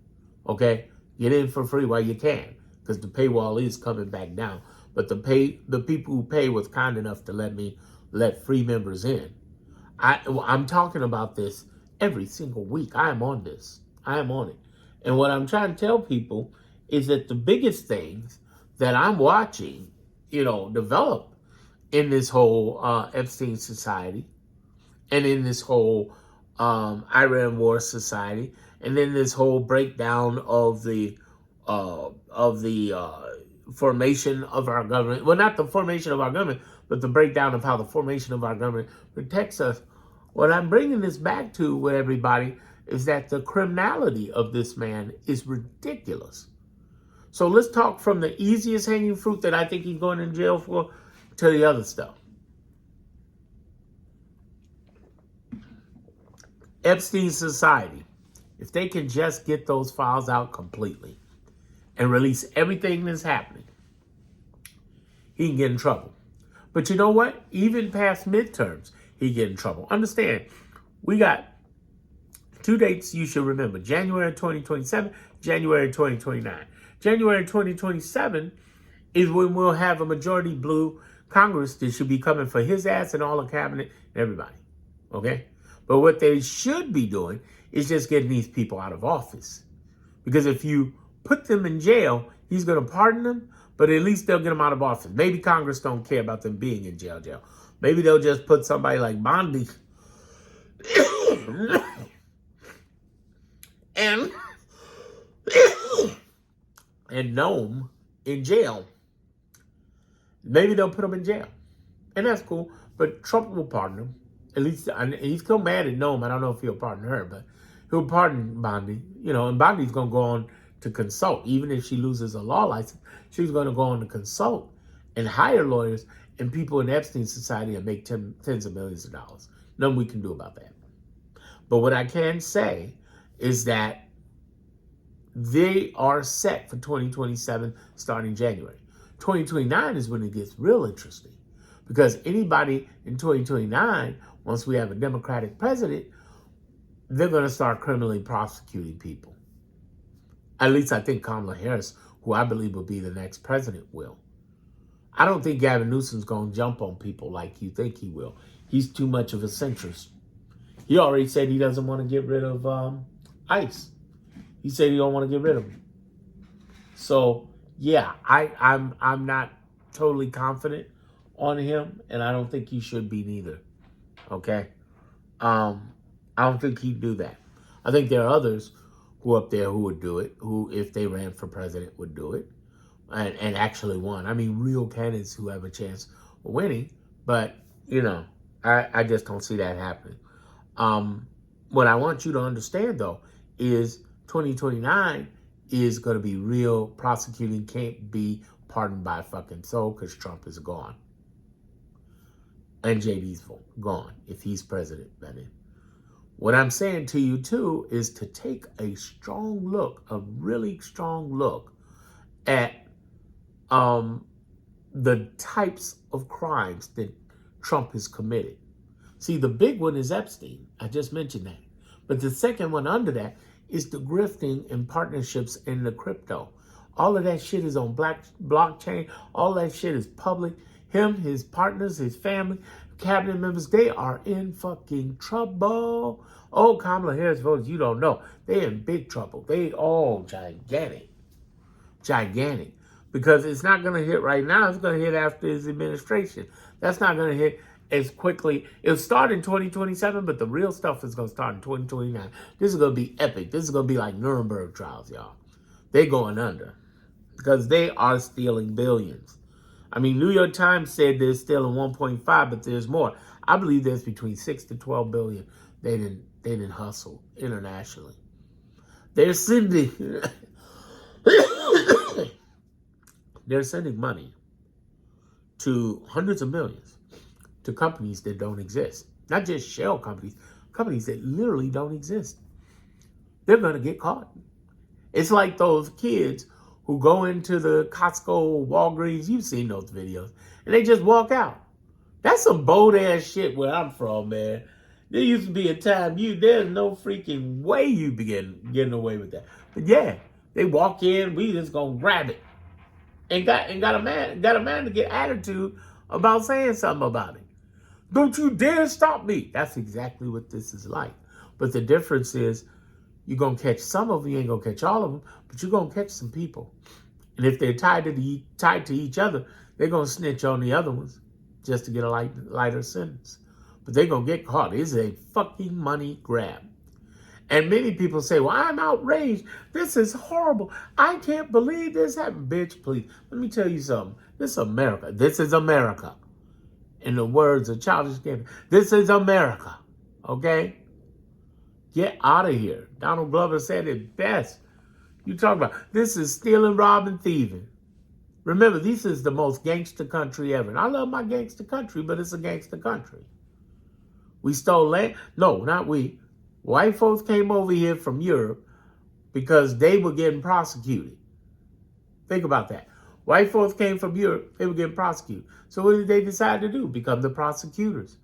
Okay? Get in for free while you can, because the paywall is coming back down. But the people who pay was kind enough to let free members in. I'm talking about this every single week. I am on this. I am on it. And what I'm trying to tell people is that the biggest things that I'm watching, develop in this whole Epstein society, and in this whole Iran war society, and then this whole breakdown of the formation of our government. Well, not the formation of our government, but the breakdown of how the formation of our government protects us. What I'm bringing this back to with everybody is that the criminality of this man is ridiculous. So let's talk from the easiest hanging fruit that I think he's going in jail for to the other stuff. Epstein Society, if they can just get those files out completely and release everything that's happening, he can get in trouble. But you know what? Even past midterms, he get in trouble. Understand, we got two dates you should remember. January 2027, January 2029. January 2027 is when we'll have a majority blue Congress that should be coming for his ass and all the cabinet and everybody. Okay? But what they should be doing is just getting these people out of office. Because if you put them in jail, he's going to pardon them, but at least they'll get them out of office. Maybe Congress don't care about them being in jail. Maybe they'll just put somebody like Bondi and Nome in jail. Maybe they'll put them in jail. And that's cool. But Trump will pardon them. At least, he's still mad at Nome. I don't know if he'll pardon her, but he'll pardon Bondi. And Bondi's going to go on to consult. Even if she loses a law license, she's going to go on to consult and hire lawyers and people in Epstein Society and make tens of millions of dollars. Nothing we can do about that. But what I can say is that they are set for 2027 starting January. 2029 is when it gets real interesting, because anybody in 2029, once we have a Democratic president, they're going to start criminally prosecuting people. At least I think Kamala Harris, who I believe will be the next president, will. I don't think Gavin Newsom's going to jump on people like you think he will. He's too much of a centrist. He already said he doesn't want to get rid of ICE. He said he don't want to get rid of him. So, yeah, I'm not totally confident on him, and I don't think he should be neither. Okay? I don't think he'd do that. I think there are others who up there who would do it, who, if they ran for president, would do it, and actually won. I mean, real candidates who have a chance winning, but, I just don't see that happening. What I want you to understand, though, is 2029 is going to be real. Prosecuting can't be pardoned by a fucking soul because Trump is gone. And JD's gone if he's president, that is. What I'm saying to you, too, is to take a strong look, a really strong look at the types of crimes that Trump has committed. See, the big one is Epstein. I just mentioned that. But the second one under that is the grifting and partnerships in the crypto. All of that shit is on blockchain. All that shit is public. Him, his partners, his family, cabinet members, they are in fucking trouble. Oh, Kamala Harris voters, you don't know. They're in big trouble. They all gigantic. Gigantic. Because it's not going to hit right now. It's going to hit after his administration. That's not going to hit as quickly. It'll start in 2027, but the real stuff is going to start in 2029. This is going to be epic. This is going to be like Nuremberg trials, y'all. They're going under because they are stealing billions. I mean, New York Times said they're stealing 1.5, but there's more. I believe there's between 6 to 12 billion they didn't hustle internationally. They're sending they're sending money to hundreds of millions to companies that don't exist. Not just shell companies, companies that literally don't exist. They're going to get caught. It's like those kids who go into the Costco, Walgreens, you've seen those videos, and they just walk out. That's some bold ass shit where I'm from, man. There used to be a time there's no freaking way you begin getting away with that. But yeah, they walk in, we just gonna grab it. And got a man to get attitude about saying something about it. Don't you dare stop me. That's exactly what this is like. But the difference is you're going to catch some of them. You ain't going to catch all of them, but you're going to catch some people. And if they're tied to each other, they're going to snitch on the other ones just to get a lighter sentence. But they're going to get caught. It's a fucking money grab. And many people say, well, I'm outraged. This is horrible. I can't believe this happened. Bitch, please. Let me tell you something. This is America. This is America. In the words of Childish Gambino, this is America. Okay? Get out of here. Donald Glover said it best. You talk about, this is stealing, robbing, thieving. Remember, this is the most gangster country ever. And I love my gangster country, but it's a gangster country. We stole land. No, not we. White folks came over here from Europe because they were getting prosecuted. Think about that. White folks came from Europe, they were getting prosecuted. So what did they decide to do? Become the prosecutors.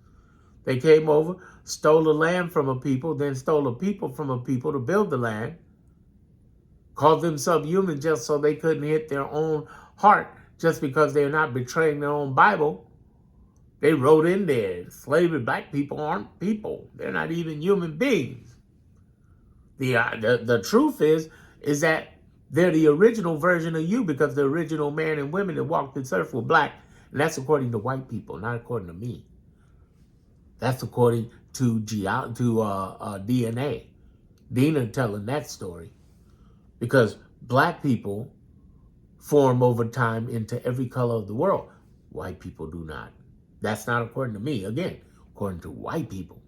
They came over, stole the land from a people, then stole the people from a people to build the land, called them subhuman just so they couldn't hit their own heart just because they're not betraying their own Bible. They wrote in there, slavery, black people aren't people. They're not even human beings. The truth is that they're the original version of you because the original man and women that walked this earth were black. And that's according to white people, not according to me. That's according to DNA. Dina telling that story. Because black people form over time into every color of the world. White people do not. That's not according to me. Again, according to white people.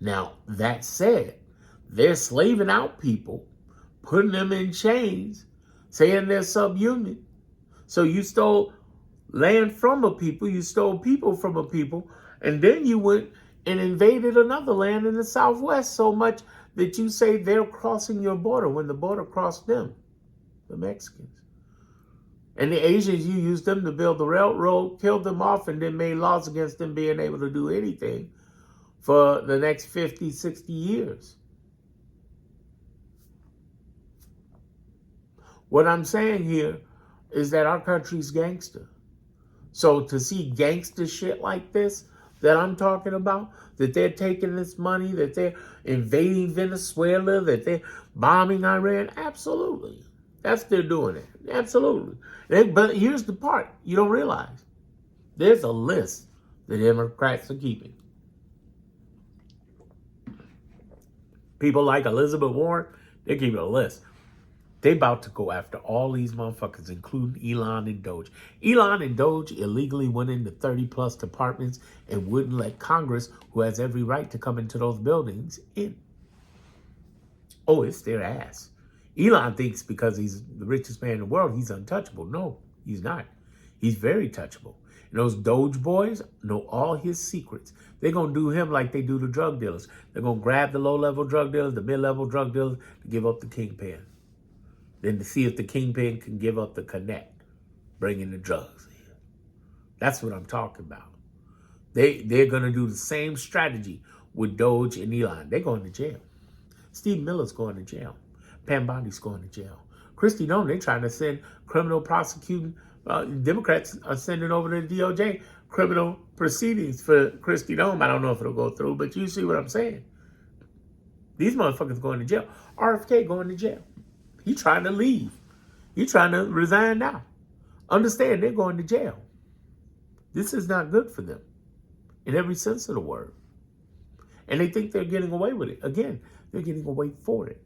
Now, that said, they're slaving out people, putting them in chains, saying they're subhuman. So you stole land from a people, you stole people from a people, and then you went and invaded another land in the Southwest so much that you say they're crossing your border when the border crossed them, the Mexicans. And the Asians, you used them to build the railroad, killed them off, and then made laws against them being able to do anything for the next 50, 60 years. What I'm saying here is that our country's gangster. So to see gangster shit like this that I'm talking about, that they're taking this money, that they're invading Venezuela, that they're bombing Iran, absolutely. They're doing it. Absolutely. But here's the part you don't realize. There's a list the Democrats are keeping. People like Elizabeth Warren, they're keeping a list. They about to go after all these motherfuckers, including Elon and Doge. Elon and Doge illegally went into 30 plus departments and wouldn't let Congress, who has every right to come into those buildings, in. Oh, it's their ass. Elon thinks because he's the richest man in the world, he's untouchable. No, he's not. He's very touchable. And those Doge boys know all his secrets. They're going to do him like they do the drug dealers. They're going to grab the low-level drug dealers, the mid-level drug dealers, to give up the kingpin. Then to see if the kingpin can give up the connect, bringing the drugs in. That's what I'm talking about. They're going to do the same strategy with Doge and Elon. They're going to jail. Steve Miller's going to jail. Pam Bondi's going to jail. Christy Nome, they're trying to send criminal prosecuting. Democrats are sending over to the DOJ criminal proceedings for Christy Nome. I don't know if it'll go through, but you see what I'm saying. These motherfuckers going to jail. RFK going to jail. He trying to leave. He trying to resign now. Understand, they're going to jail. This is not good for them in every sense of the word. And they think they're getting away with it. Again, they're getting away for it.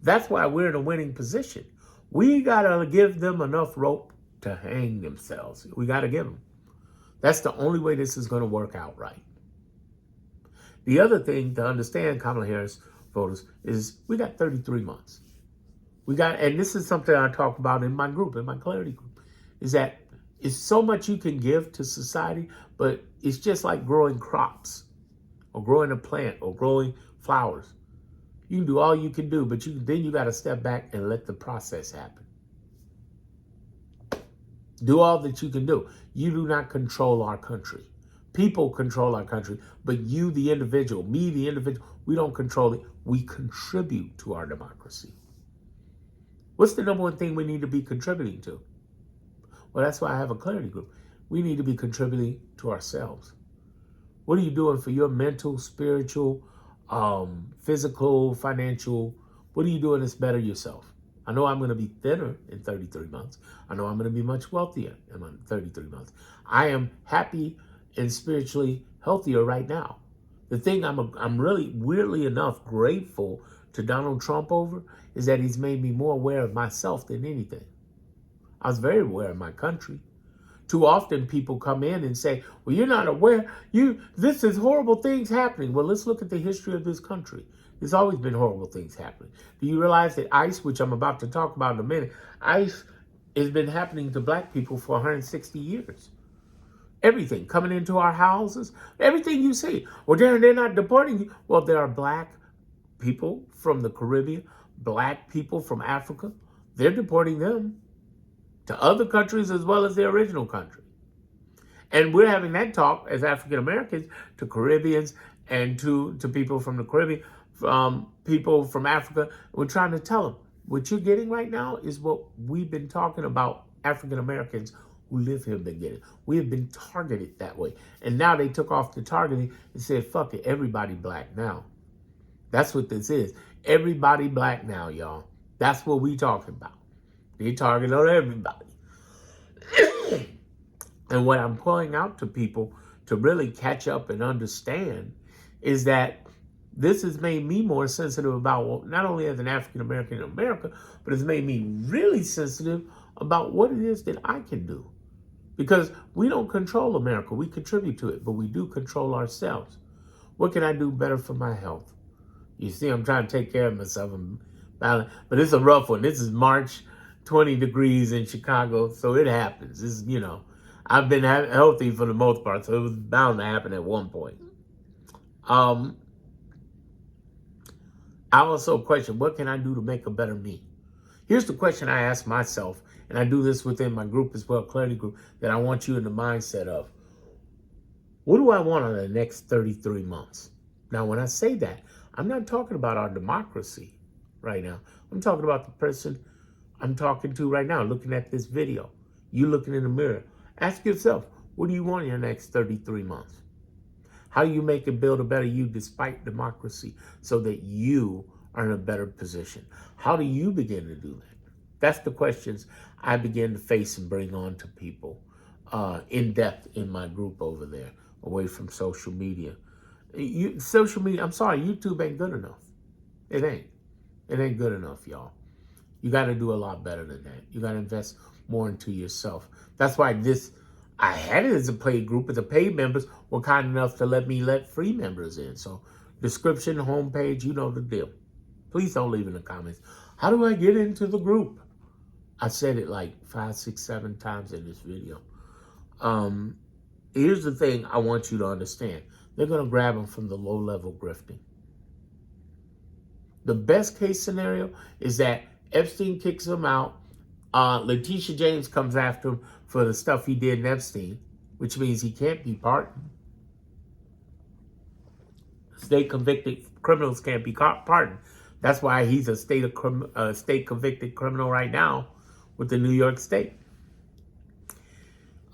That's why we're in a winning position. We got to give them enough rope to hang themselves. We got to give them. That's the only way this is going to work out right. The other thing to understand, Kamala Harris voters, is we got 33 months. And this is something I talk about in my group, in my clarity group, is that it's so much you can give to society, but it's just like growing crops or growing a plant or growing flowers. You can do all you can do, but then you got to step back and let the process happen. Do all that you can do. You do not control our country. People control our country, but you, the individual, me, the individual, we don't control it. We contribute to our democracy. What's the number one thing we need to be contributing to? Well, that's why I have a clarity group. We need to be contributing to ourselves. What are you doing for your mental, spiritual, physical, financial? What are you doing that's better yourself? I know I'm going to be thinner in 33 months. I know I'm going to be much wealthier in 33 months. I am happy and spiritually healthier right now. The thing I'm really, weirdly enough, grateful to Donald Trump over is that he's made me more aware of myself than anything. I was very aware of my country. Too often people come in and say, well, you're not aware. This is horrible things happening. Well, let's look at the history of this country. There's always been horrible things happening. Do you realize that ICE, which I'm about to talk about in a minute, ICE has been happening to black people for 160 years. Everything coming into our houses, everything you see. Well, they're not deporting you. Well, there are black people from the Caribbean, black people from Africa. They're deporting them to other countries as well as their original country. And we're having that talk as African Americans to Caribbeans and to people from the Caribbean, people from Africa. We're trying to tell them, what you're getting right now is what we've been talking about African Americans who live here have been getting. We have been targeted that way. And now they took off the targeting and said, fuck it, everybody black now. That's what this is. Everybody black now, y'all. That's what we talking about. They target on everybody. And what I'm pulling out to people to really catch up and understand is that this has made me more sensitive about, not only as an African American in America, but it's made me really sensitive about what it is that I can do. Because we don't control America. We contribute to it, but we do control ourselves. What can I do better for my health? You see, I'm trying to take care of myself. But it's a rough one. This is March, 20 degrees in Chicago, so it happens. This, I've been healthy for the most part, so it was bound to happen at one point. I also question, what can I do to make a better me? Here's the question I ask myself, and I do this within my group as well, Clarity Group, that I want you in the mindset of, what do I want in the next 33 months? Now, when I say that, I'm not talking about our democracy right now. I'm talking about the person I'm talking to right now, looking at this video. You looking in the mirror. Ask yourself, what do you want in your next 33 months? How you make and build a better you despite democracy so that you are in a better position? How do you begin to do that? That's the questions I begin to face and bring on to people in depth in my group over there, away from social media. Social media, I'm sorry, YouTube ain't good enough. It ain't. It ain't good enough, y'all. You got to do a lot better than that. You got to invest more into yourself. That's why I had it as a paid group, but the paid members were kind enough to let free members in. So description, homepage, you know the deal. Please don't leave in the comments, how do I get into the group? I said it like 5, 6, 7 times in this video. Here's the thing I want you to understand. They're going to grab them from the low-level grifting. The best case scenario is that Epstein kicks him out. Letitia James comes after him for the stuff he did in Epstein, which means he can't be pardoned. State convicted criminals can't be pardoned. That's why he's a state convicted criminal right now with the New York State.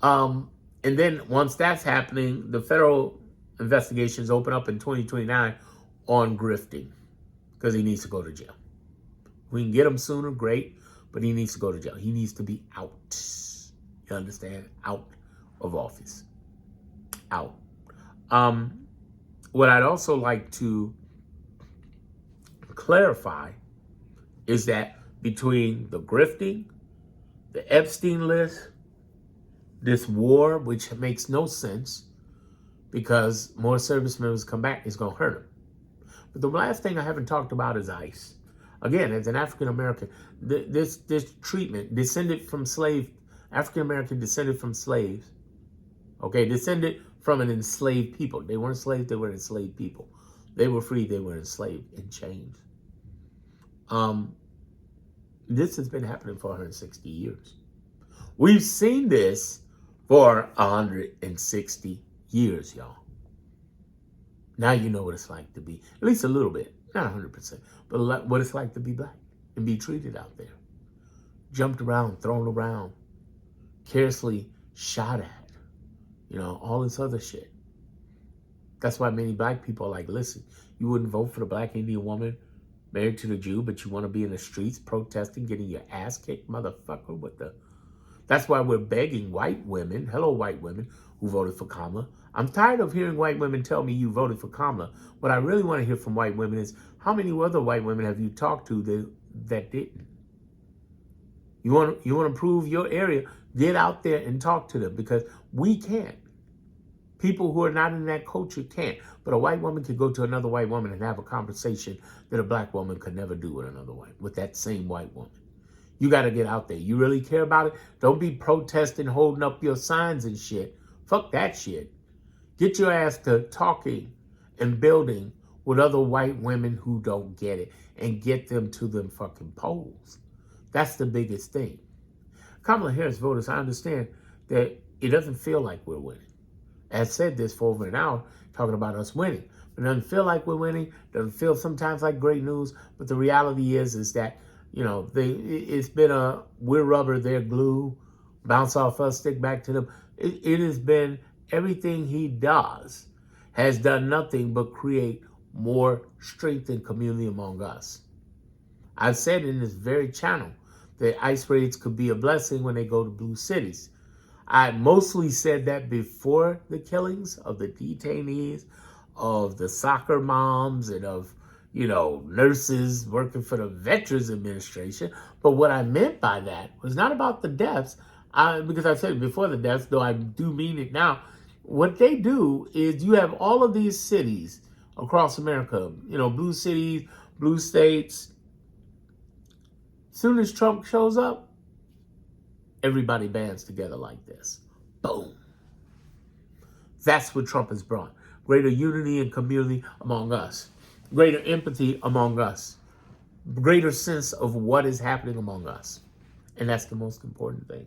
And then once that's happening, the federal investigations open up in 2029 on grifting because he needs to go to jail. We can get him sooner, great, but he needs to go to jail. He needs to be out. You understand? Out of office. Out. What I'd also like to clarify is that between the grifting, the Epstein list, this war, which makes no sense because more service members come back, is going to hurt them. But the last thing I haven't talked about is ICE. Again, as an African-American, this treatment, African-American descended from slaves, okay, descended from an enslaved people. They weren't slaves, they were enslaved people. They were free, they were enslaved in chains. This has been happening for 160 years. We've seen this for 160 years, y'all. Now you know what it's like to be, at least a little bit, not 100%, but what it's like to be black and be treated out there. Jumped around, thrown around, carelessly shot at, all this other shit. That's why many black people are like, listen, you wouldn't vote for the black Indian woman married to the Jew, but you want to be in the streets protesting, getting your ass kicked, motherfucker, That's why we're begging white women, hello white women who voted for Kamala. I'm tired of hearing white women tell me you voted for Kamala. What I really want to hear from white women is, how many other white women have you talked to that didn't? You want to improve your area, get out there and talk to them, because we can't. People who are not in that culture can't. But a white woman could go to another white woman and have a conversation that a black woman could never do with that same white woman. You got to get out there. You really care about it? Don't be protesting, holding up your signs and shit. Fuck that shit. Get your ass to talking and building with other white women who don't get it and get them to them fucking polls. That's the biggest thing. Kamala Harris voters, I understand that it doesn't feel like we're winning. I said this for over an hour, talking about us winning. It doesn't feel like we're winning. Doesn't feel sometimes like great news. But the reality is that, it's been we're rubber, they're glue, bounce off us, stick back to them. It has been, everything he does has done nothing but create more strength and community among us. I've said in this very channel that ICE raids could be a blessing when they go to blue cities. I mostly said that before the killings of the detainees, of the soccer moms, and of, nurses working for the Veterans Administration. But what I meant by that was not about the deaths, because I said it before the deaths, though I do mean it now. What they do is you have all of these cities across America, blue cities, blue states. As soon as Trump shows up, everybody bands together like this. Boom. That's what Trump has brought. Greater unity and community among us. Greater empathy among us. Greater sense of what is happening among us. And that's the most important thing.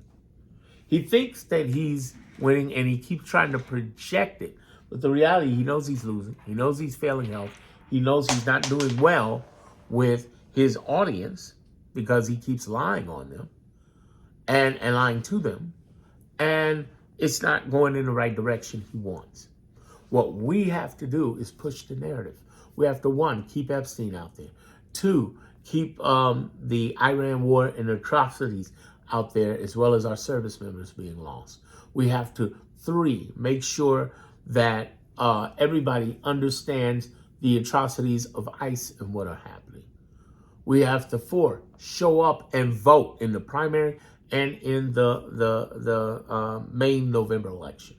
He thinks that he's winning and he keeps trying to project it. But the reality, he knows he's losing. He knows he's failing health. He knows he's not doing well with his audience because he keeps lying on them and lying to them. And it's not going in the right direction he wants. What we have to do is push the narrative. We have to, 1, keep Epstein out there. 2, keep the Iran war and atrocities out there, as well as our service members being lost. We have to, 3, make sure that everybody understands the atrocities of ICE and what are happening. We have to, 4, show up and vote in the primary and in the main November election.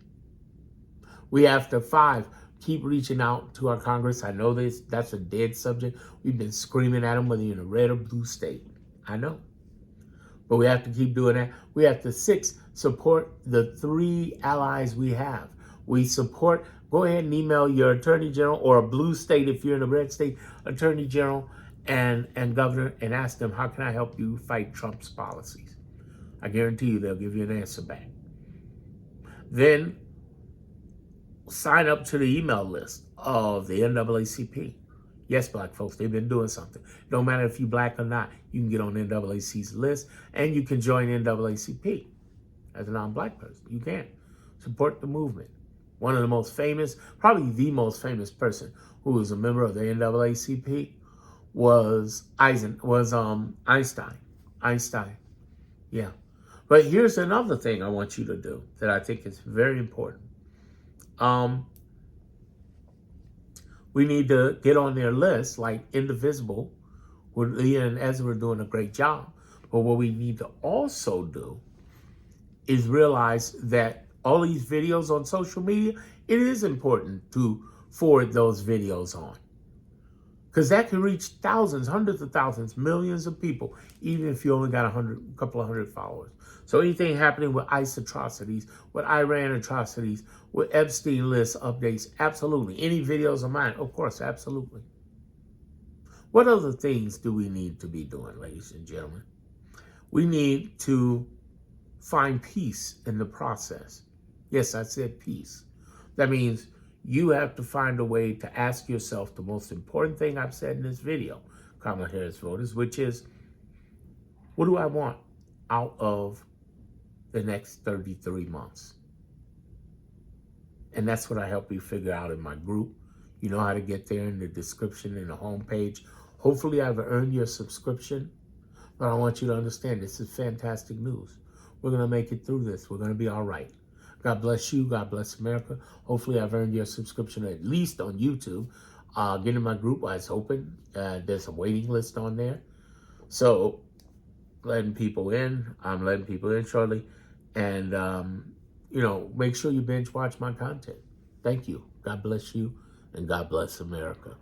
We have to, 5, keep reaching out to our Congress. I know that's a dead subject. We've been screaming at them whether you're in a red or blue state. I know. But we have to keep doing that. We have to, 6, support the 3 allies we have. We support, go ahead and email your attorney general, or a blue state if you're in a red state, attorney general and governor, and ask them, how can I help you fight Trump's policies? I guarantee you they'll give you an answer back. Then sign up to the email list of the NAACP. Yes, black folks, they've been doing something. No matter if you're black or not, you can get on NAACP's list, and you can join NAACP as a non-black person. You can support the movement. One of the most famous, probably the most famous person who was a member of the NAACP was Einstein. Einstein, yeah. But here's another thing I want you to do that I think is very important. We need to get on their list, like Indivisible, where Leah and Ezra are doing a great job. But what we need to also do is realize that all these videos on social media, it is important to forward those videos on. Because that can reach thousands, hundreds of thousands, millions of people, even if you only got a couple of hundred followers. So anything happening with ICE atrocities, with Iran atrocities, with Epstein list updates, absolutely. Any videos of mine, of course, absolutely. What other things do we need to be doing, ladies and gentlemen? We need to find peace in the process. Yes, I said peace. That means you have to find a way to ask yourself the most important thing I've said in this video, Kamala Harris voters, which is, what do I want out of the next 33 months? And that's what I help you figure out in my group. You know how to get there in the description and the homepage. Hopefully I've earned your subscription, but I want you to understand this is fantastic news. We're going to make it through this. We're going to be all right. God bless you. God bless America. Hopefully I've earned your subscription, at least on YouTube. Get in my group while it's open. There's a waiting list on there. So letting people in. I'm letting people in shortly. And, make sure you binge watch my content. Thank you. God bless you. And God bless America.